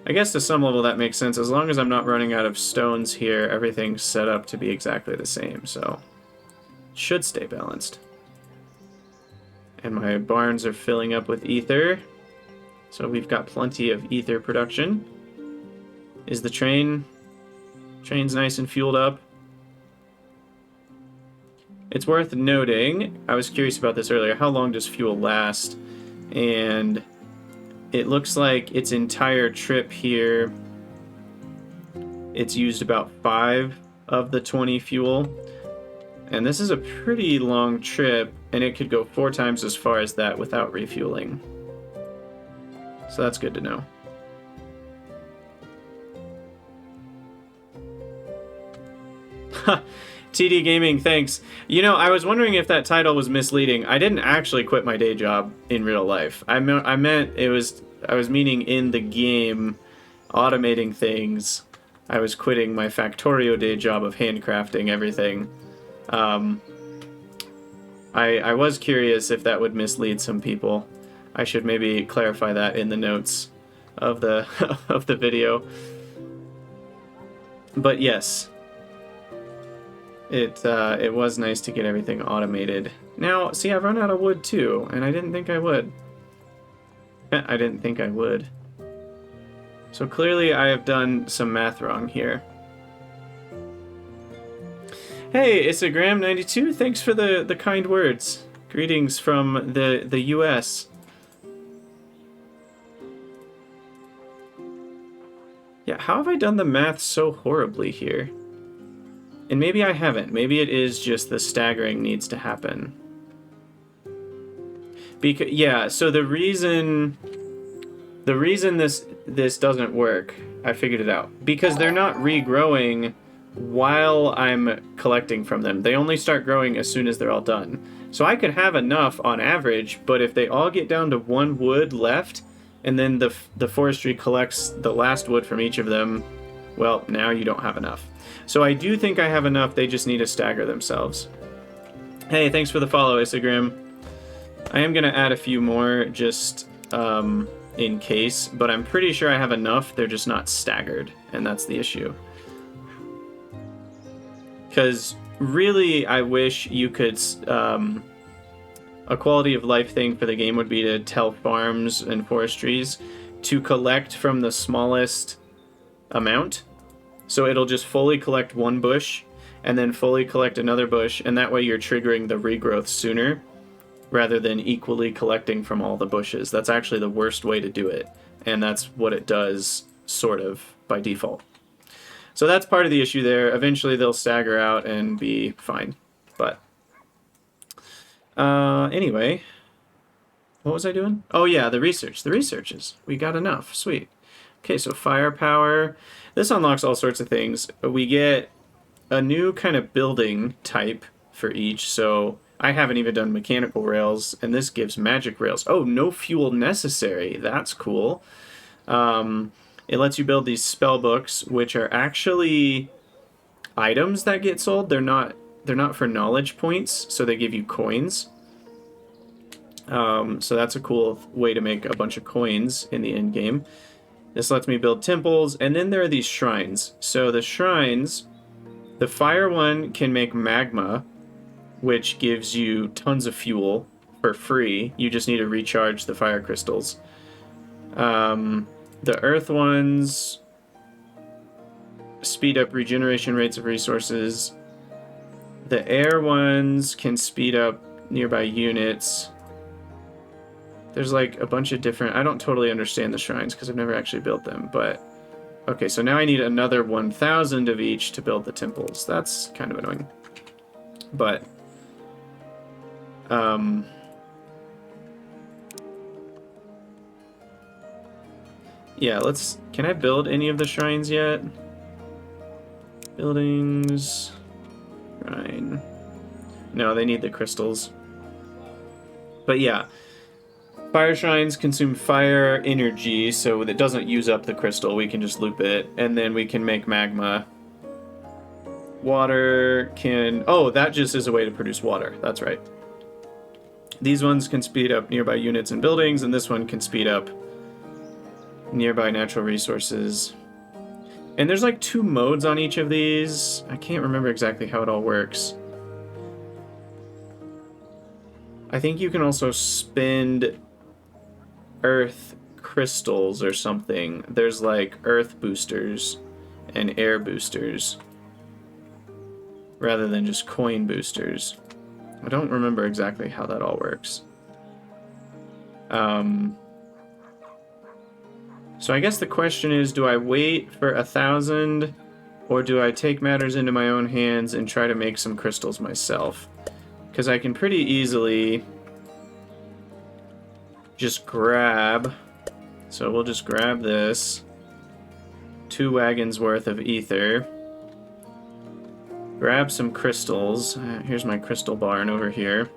I guess to some level that makes sense. As long as I'm not running out of stones here, everything's set up to be exactly the same, so it should stay balanced. And my barns are filling up with ether, so we've got plenty of ether production. Is the train's nice and fueled up? It's worth noting, I was curious about this earlier, how long does fuel last? And it looks like its entire trip here, it's used about 5 of the 20 fuel. And this is a pretty long trip, and it could go 4 times as far as that without refueling. So that's good to know. TD Gaming, thanks. You know, I was wondering if that title was misleading. I didn't actually quit my day job in real life. I meant I was meaning in the game, automating things. I was quitting my Factorio day job of handcrafting everything. I was curious if that would mislead some people. I should maybe clarify that in the notes of the of the video. But yes. It was nice to get everything automated. Now, see, I've run out of wood too, and I didn't think I would. I didn't think I would. So clearly I have done some math wrong here. Hey, Instagram92, thanks for the kind words. Greetings from the US. Yeah, how have I done the math so horribly here? And maybe I haven't. Maybe it is just the staggering needs to happen. Because yeah, so the reason this doesn't work, I figured it out. Because they're not regrowing while I'm collecting from them. They only start growing as soon as they're all done. So I could have enough on average, but if they all get down to 1 wood left, and then the forestry collects the last wood from each of them, well, now you don't have enough. So I do think I have enough, they just need to stagger themselves. Hey, thanks for the follow, Instagram. I am going to add a few more just in case, but I'm pretty sure I have enough, they're just not staggered, and that's the issue. Because really, I wish you could... a quality of life thing for the game would be to tell farms and forestries to collect from the smallest amount. So it'll just fully collect one bush and then fully collect another bush, and that way you're triggering the regrowth sooner rather than equally collecting from all the bushes. That's actually the worst way to do it, and that's what it does, sort of, by default. So that's part of the issue there. Eventually they'll stagger out and be fine. But anyway, what was I doing? Oh yeah, the research. The researches. We got enough. Sweet. Okay, so firepower. This unlocks all sorts of things. We get a new kind of building type for each. So I haven't even done mechanical rails, and this gives magic rails. Oh, no fuel necessary. That's cool. It lets you build these spell books, which are actually items that get sold. They're not for knowledge points, so they give you coins. So that's a cool way to make a bunch of coins in the end game. This lets me build temples, and then there are these shrines. So the shrines, the fire one can make magma, which gives you tons of fuel for free. You just need to recharge the fire crystals. The earth ones speed up regeneration rates of resources. The air ones can speed up nearby units. There's like a bunch of different... I don't totally understand the shrines because I've never actually built them, but... Okay, so now I need another 1,000 of each to build the temples. That's kind of annoying. But... yeah, let's... Can I build any of the shrines yet? Buildings... Shrine... No, they need the crystals. But yeah... Fire shrines consume fire energy, so it doesn't use up the crystal. We can just loop it, and then we can make magma. Water can... Oh, that just is a way to produce water. That's right. These ones can speed up nearby units and buildings, and this one can speed up nearby natural resources. And there's like 2 modes on each of these. I can't remember exactly how it all works. I think you can also spend earth crystals or something. There's like earth boosters and air boosters rather than just coin boosters. I don't remember exactly how that all works. So I guess the question is, do I wait for 1,000 or do I take matters into my own hands and try to make some crystals myself? Because I can pretty easily just grab... So we'll just grab this. 2 wagons worth of ether. Grab some crystals. Here's my crystal barn over here.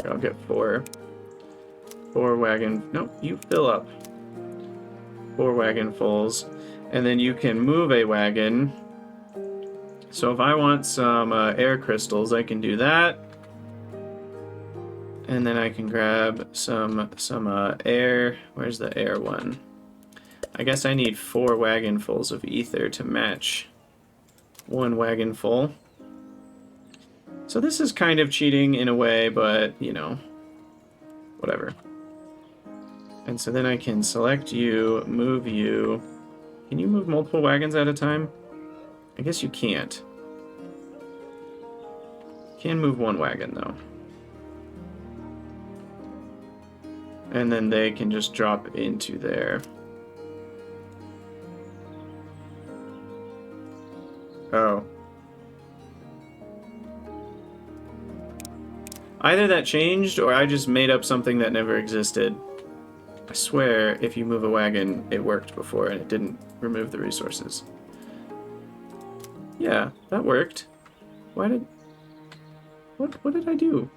I'll get 4. 4 wagon... Nope, you fill up. 4 wagonfuls. And then you can move a wagon. So if I want some air crystals, I can do that. And then I can grab some air. Where's the air one? I guess I need 4 wagonfuls of ether to match 1 wagonful. So this is kind of cheating in a way, but, you know, whatever. And so then I can select you, move you. Can you move multiple wagons at a time? I guess you can't. Can move 1 wagon, though. And then they can just drop into there. Oh. Either that changed, or I just made up something that never existed. I swear, if you move a wagon, it worked before, and it didn't remove the resources. Yeah, that worked. Why did... What did I do?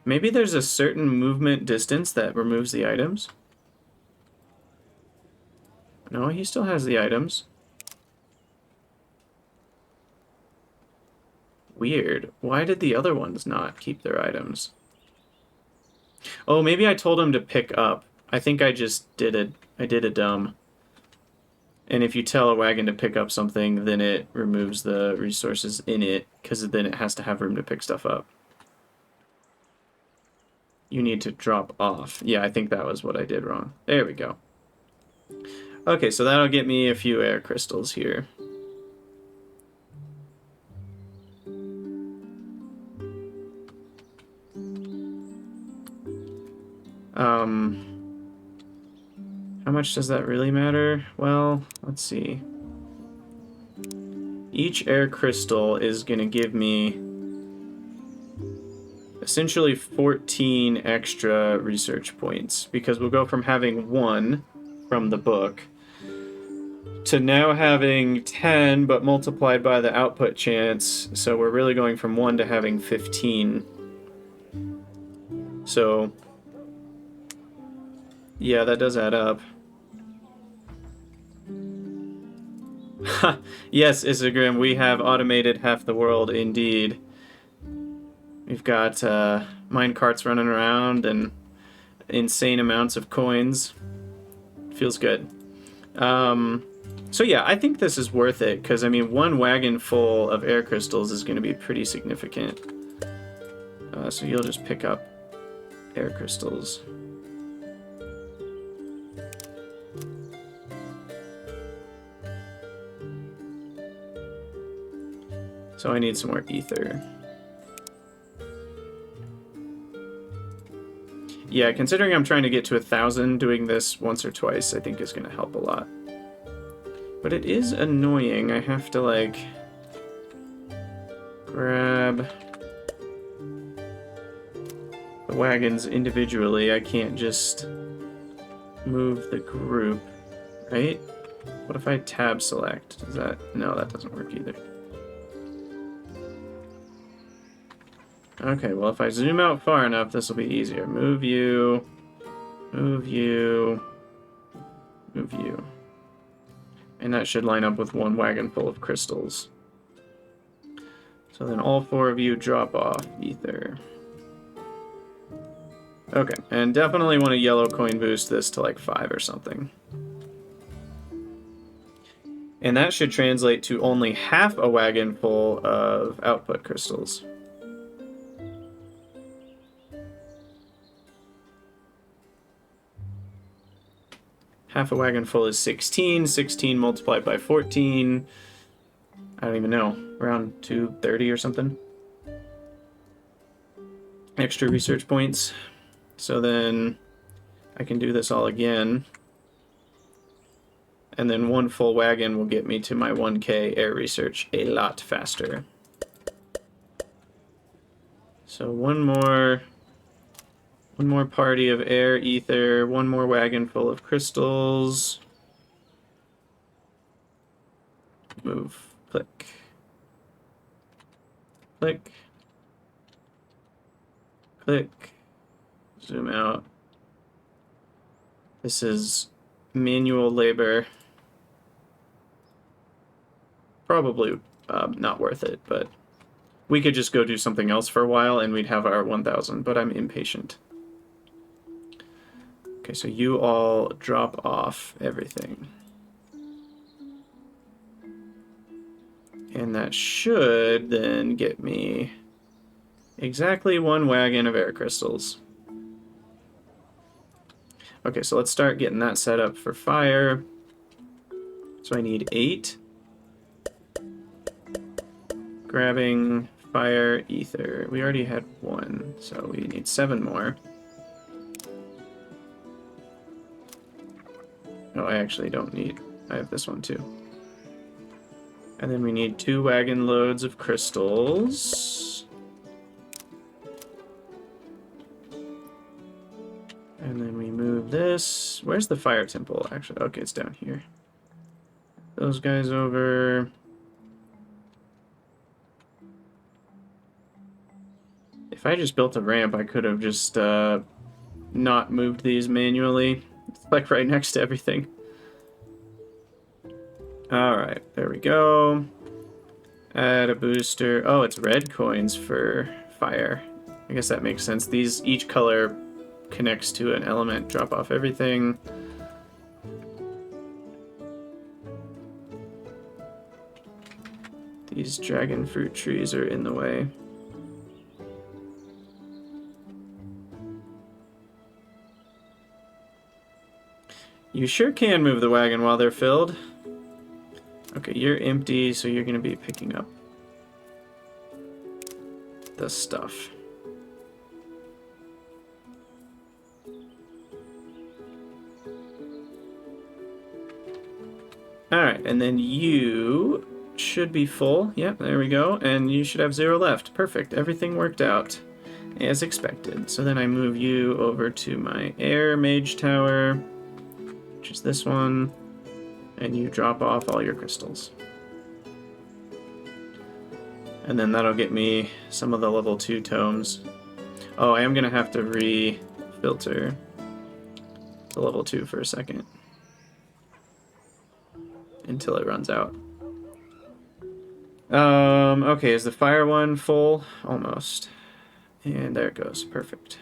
Maybe there's a certain movement distance that removes the items? No, he still has the items. Weird. Why did the other ones not keep their items? Oh, maybe I told him to pick up. I think I just did it. I did a dumb. And if you tell a wagon to pick up something, then it removes the resources in it, because then it has to have room to pick stuff up. You need to drop off. Yeah, I think that was what I did wrong. There we go. Okay, so that'll get me a few air crystals here. How much does that really matter? Well, let's see. Each air crystal is going to give me essentially 14 extra research points, because we'll go from having 1 from the book to now having 10, but multiplied by the output chance. So we're really going from 1 to having 15. So, yeah, that does add up. Yes, Isagrim, we have automated half the world, indeed. We've got minecarts running around and insane amounts of coins. Feels good. So yeah, I think this is worth it, because, I mean, 1 wagon full of air crystals is going to be pretty significant. So you'll just pick up air crystals. So I need some more ether. Yeah, considering I'm trying to get to 1,000, doing this once or twice I think is going to help a lot. But it is annoying. I have to, like, grab the wagons individually. I can't just move the group, right? What if I tab select? Does that... No, that doesn't work either. Okay, well, if I zoom out far enough, this will be easier. Move you, move you, move you. And that should line up with 1 wagon full of crystals. So then all 4 of you drop off ether. Okay, and definitely want to yellow coin boost this to like 5 or something. And that should translate to only half a wagon full of output crystals. Half a wagon full is 16. 16 multiplied by 14. I don't even know. Around 230 or something. Extra research points. So then I can do this all again. And then 1 full wagon will get me to my 1k air research a lot faster. So one more party of air ether, 1 more wagon full of crystals. Move, click, click, click, zoom out. This is manual labor. Probably not worth it, but we could just go do something else for a while and we'd have our 1,000, but I'm impatient. Okay, so you all drop off everything. And that should then get me exactly 1 wagon of air crystals. Okay, so let's start getting that set up for fire. So I need 8. Grabbing fire ether. We already had 1, so we need 7 more. Oh, I actually don't need... I have this one too. And then we need 2 wagon loads of crystals. And then we move this. Where's the fire temple, actually? Okay, it's down here. Those guys over. If I just built a ramp, I could have just not moved these manually. It's like right next to everything. Alright, there we go. Add a booster. Oh, it's red coins for fire. I guess that makes sense. These, each color connects to an element. Drop off everything. These dragon fruit trees are in the way. You sure can move the wagon while they're filled. Okay, you're empty, so you're going to be picking up the stuff. Alright, and then you should be full. Yep, there we go. And you should have 0 left. Perfect. Everything worked out as expected. So then I move you over to my air mage tower, which is this one, and you drop off all your crystals. And then that'll get me some of the level 2 tomes. Oh, I am going to have to re-filter the level 2 for a second until it runs out. Okay, is the fire one full? Almost. And there it goes. Perfect.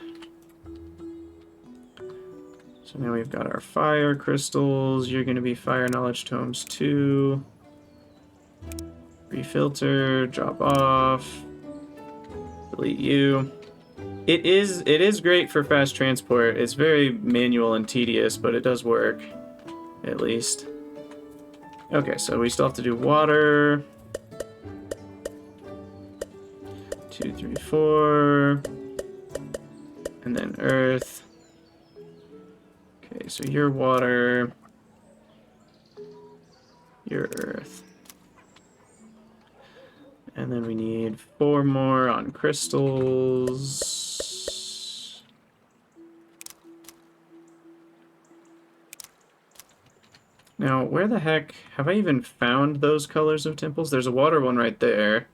So now we've got our fire crystals. You're going to be fire knowledge tomes 2. Refilter, drop off, delete you. It is great for fast transport. It's very manual and tedious, but it does work, at least. Okay, so we still have to do water. 2, 3, 4. And then earth. Okay, so your water. Your earth. And then we need 4 more on crystals. Now, where the heck have I even found those colors of temples? There's a water one right there.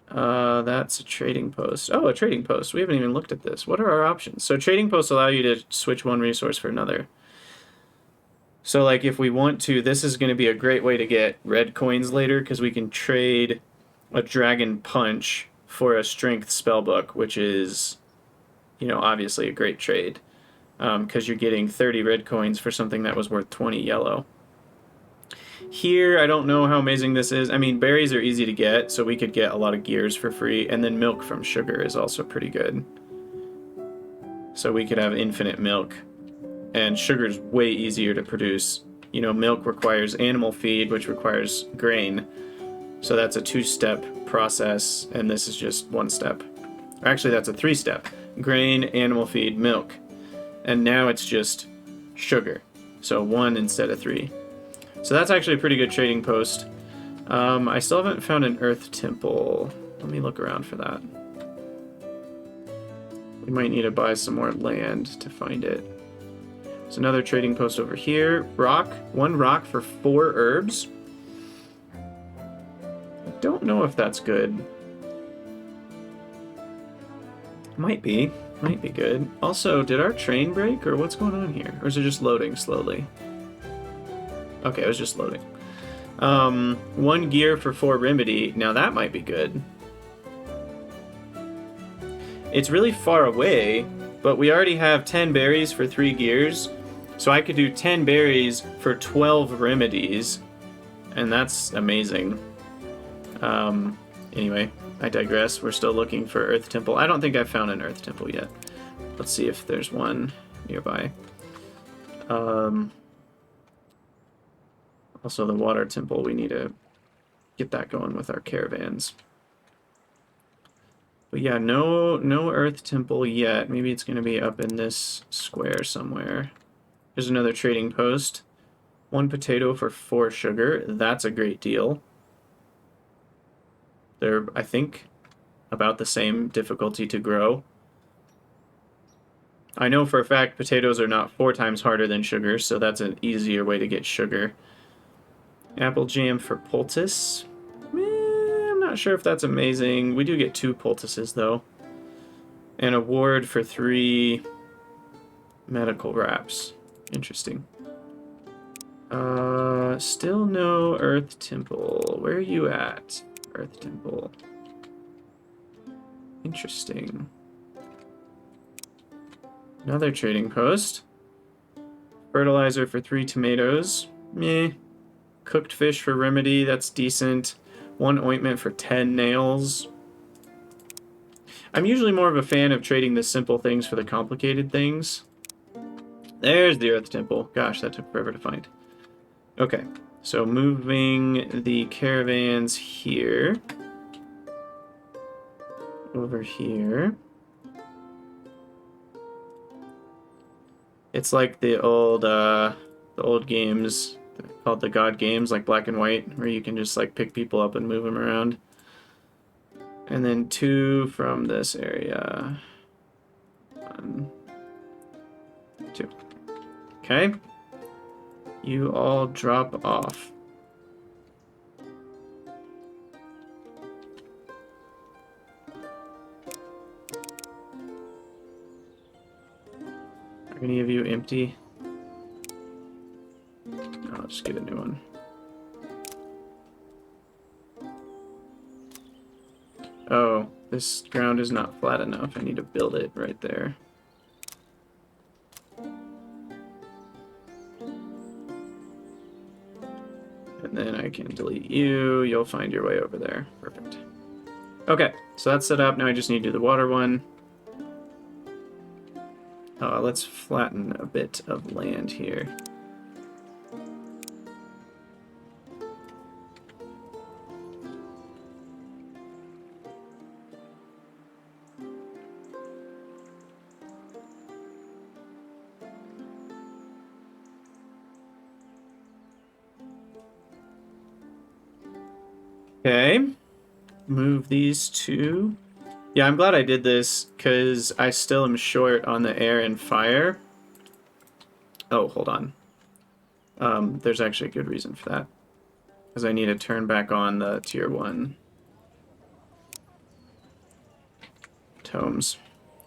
That's a trading post. Oh, a trading post. We haven't even looked at this. What are our options? So trading posts allow you to switch one resource for another. So, like, if we want to, this is going to be a great way to get red coins later, because we can trade a dragon punch for a strength spellbook, which is, you know, obviously a great trade, because you're getting 30 red coins for something that was worth 20 yellow. Here, I don't know how amazing this is. I mean, berries are easy to get, so we could get a lot of gears for free, and then milk from sugar is also pretty good. So we could have infinite milk, and sugar's way easier to produce. You know, milk requires animal feed, which requires grain. So that's a 2-step process, and this is just 1 step. Actually, that's a 3-step. Grain, animal feed, milk. And now it's just sugar. So 1 instead of 3. So that's actually a pretty good trading post. I still haven't found an earth temple. Let me look around for that. We might need to buy some more land to find it. There's another trading post over here. Rock. 1 rock for 4 herbs. Don't know if that's good. Might be good. Also, did our train break, or what's going on here? Or is it just loading slowly? Okay, it was just loading. 1 gear for 4 remedy. Now that might be good. It's really far away, but we already have 10 berries for 3 gears. So I could do 10 berries for 12 remedies. And that's amazing. Anyway, I digress. We're still looking for Earth Temple. I don't think I've found an Earth Temple yet. Let's see if there's one nearby. Also, the Water Temple, we need to get that going with our caravans. But yeah, no Earth Temple yet. Maybe it's going to be up in this square somewhere. There's another trading post. 1 potato for 4 sugar. That's a great deal. They're, I think, about the same difficulty to grow. I know for a fact potatoes are not 4 times harder than sugar, so that's an easier way to get sugar. Apple jam for poultice. I'm not sure if that's amazing. We do get 2 poultices, though. And a ward for 3 medical wraps. Interesting. Still no Earth Temple. Where are you at? Earth Temple. Interesting. Another trading post. Fertilizer for 3 tomatoes. Meh. Cooked fish for remedy. That's decent. 1 ointment for 10 nails. I'm usually more of a fan of trading the simple things for the complicated things. There's the Earth Temple. Gosh, that took forever to find. Okay, so moving the caravans here. Over here. It's like the old games called the God games, like Black and White, where you can just like pick people up and move them around. And then 2 from this area. 1, 2. Okay. You all drop off. Are any of you empty? No, I'll just get a new one. Oh, this ground is not flat enough. I need to build it right there. And then I can delete you. You'll find your way over there. Perfect. Okay, so that's set up. Now I just need to do the water one. Let's flatten a bit of land here. Okay, move these 2. Yeah, I'm glad I did this, because I still am short on the air and fire. Oh, hold on. There's actually a good reason for that. Because I need to turn back on the tier 1 tomes.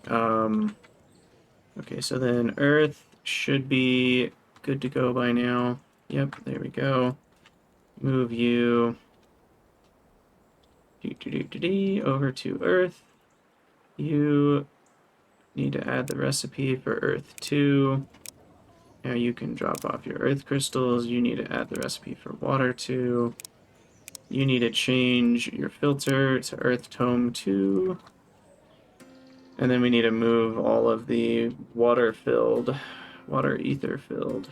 Okay, so then Earth should be good to go by now. Yep, there we go. Move you over to Earth. You need to add the recipe for Earth 2. Now you can drop off your Earth crystals. You need to add the recipe for Water 2. You need to change your filter to Earth Tome 2. And then we need to move all of the water ether filled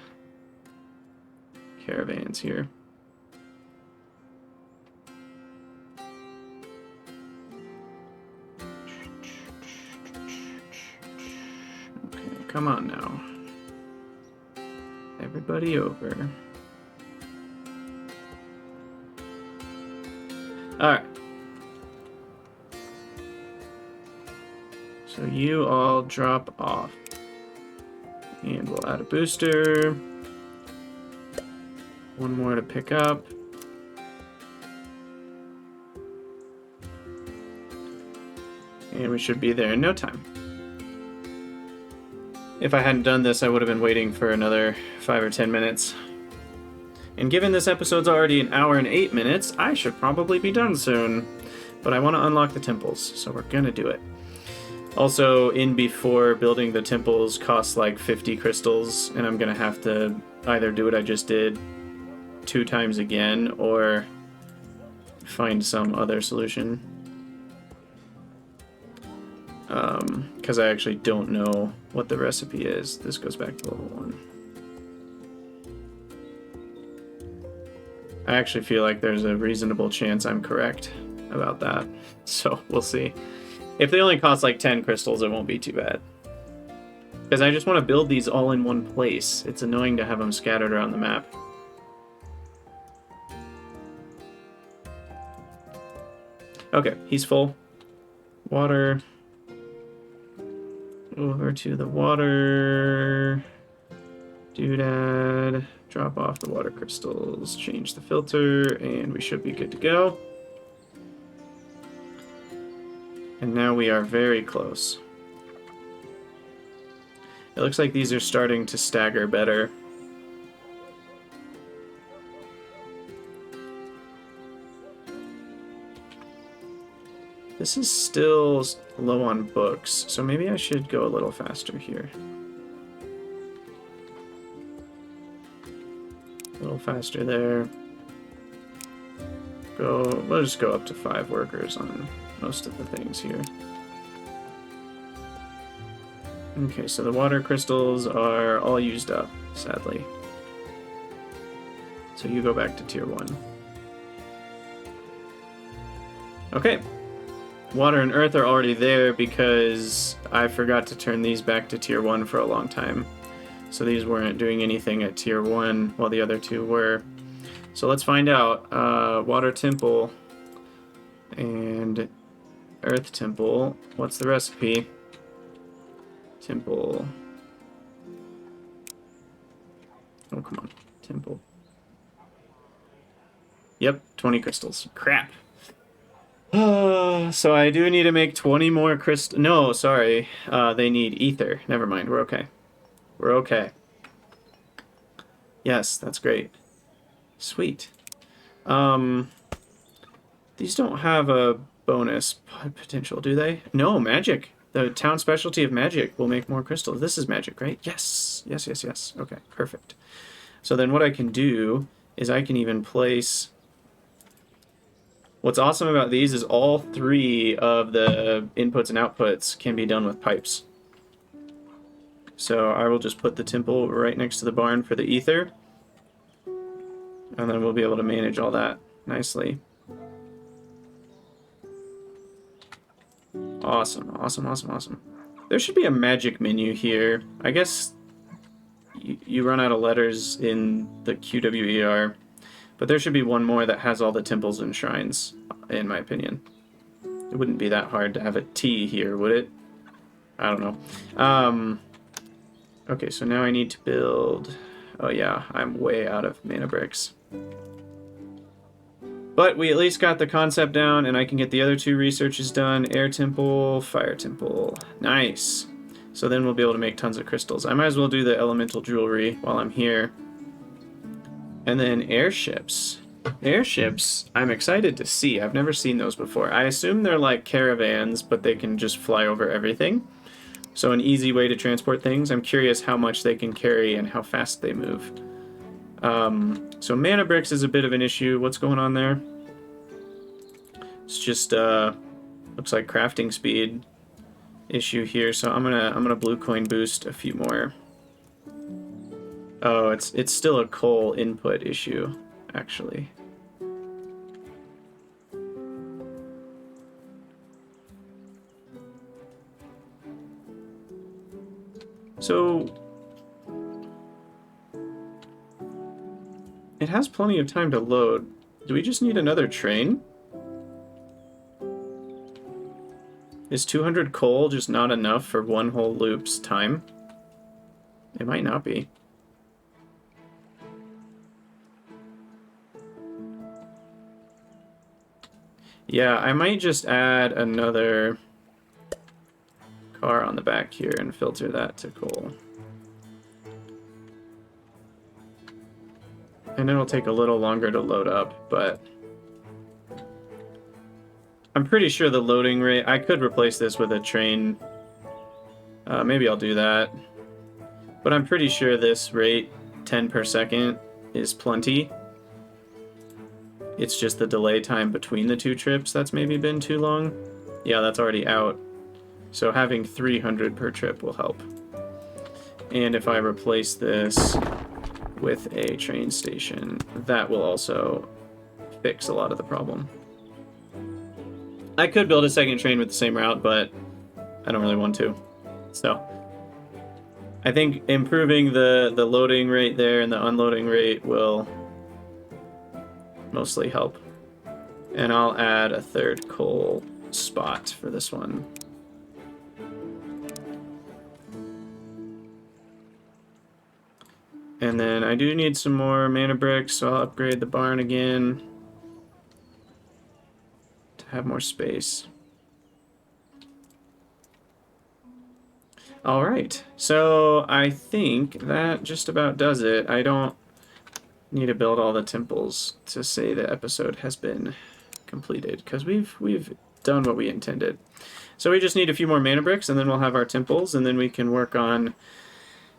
caravans here. Come on now. Everybody over. Alright. So you all drop off. And we'll add a booster. 1 more to pick up. And we should be there in no time. If I hadn't done this, I would have been waiting for another 5 or 10 minutes. And given this episode's already 1 hour and 8 minutes, I should probably be done soon. But I want to unlock the temples, so we're gonna do it. Also, in before building the temples costs like 50 crystals, and I'm gonna have to either do what I just did 2 times again, or find some other solution. Because I actually don't know what the recipe is. This goes back to level 1. I actually feel like there's a reasonable chance I'm correct about that. So, we'll see. If they only cost like 10 crystals, it won't be too bad. Because I just want to build these all in one place. It's annoying to have them scattered around the map. Okay, he's full. Water. Over to the water. Doodad. Drop off the water crystals. Change the filter. And we should be good to go. And now we are very close. It looks like these are starting to stagger better. This is still low on books, so maybe I should go a little faster here. faster there. We'll just go up to 5 workers on most of the things here. Okay, so the water crystals are all used up, sadly. So you go back to tier 1. Okay. Water and earth are already there because I forgot to turn these back to tier 1 for a long time. So these weren't doing anything at tier 1 while the other two were. So let's find out. Water temple and earth temple. What's the recipe? Temple. Oh, come on. Temple. Yep, 20 crystals. Crap. So I do need to make 20 more crystals. No, sorry. They need ether. Never mind. We're okay. We're okay. Yes, that's great. Sweet. These don't have a bonus potential, do they? No, magic. The town specialty of magic will make more crystals. This is magic, right? Yes. Yes, yes, yes. Okay, perfect. So then what I can do is I can even place... What's awesome about these is all 3 of the inputs and outputs can be done with pipes. So I will just put the temple right next to the barn for the ether. And then we'll be able to manage all that nicely. Awesome, awesome, awesome, awesome. There should be a magic menu here. I guess you run out of letters in the QWER. But there should be one more that has all the temples and shrines, in my opinion. It wouldn't be that hard to have a T here, would it? I don't know. Okay, so now I need to build... Oh yeah, I'm way out of mana bricks. But we at least got the concept down, and I can get the other 2 researches done. Air temple, fire temple. Nice. So then we'll be able to make tons of crystals. I might as well do the elemental jewelry while I'm here. And then airships. Airships, I'm excited to see. I've never seen those before. I assume they're like caravans, but they can just fly over everything. So an easy way to transport things. I'm curious how much they can carry and how fast they move. So mana bricks is a bit of an issue. What's going on there? It's just looks like crafting speed issue here. So I'm gonna blue coin boost a few more. Oh, it's still a coal input issue, actually. So it has plenty of time to load. Do we just need another train? Is 200 coal just not enough for one whole loop's time? It might not be. Yeah, I might just add another car on the back here and filter that to coal. And it'll take a little longer to load up, but I'm pretty sure the loading rate... I could replace this with a train. Maybe I'll do that. But I'm pretty sure this rate, 10 per second, is plenty. It's just the delay time between the 2 trips that's maybe been too long. Yeah, that's already out. So having 300 per trip will help. And if I replace this with a train station, that will also fix a lot of the problem. I could build a second train with the same route, but I don't really want to. So I think improving the loading rate there and the unloading rate will mostly help. And I'll add a 3rd coal spot for this one. And then I do need some more mana bricks, so I'll upgrade the barn again to have more space. Alright, so I think that just about does it. I don't need to build all the temples to say the episode has been completed, because we've done what we intended. So we just need a few more mana bricks, and then we'll have our temples, and then we can work on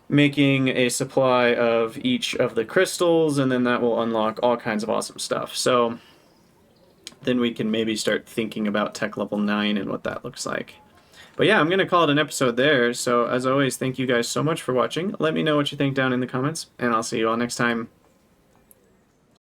making a supply of each of the crystals, and then that will unlock all kinds of awesome stuff. So then we can maybe start thinking about tech level 9 and what that looks like. But yeah, I'm going to call it an episode there. So as always, thank you guys so much for watching. Let me know what you think down in the comments, and I'll see you all next time.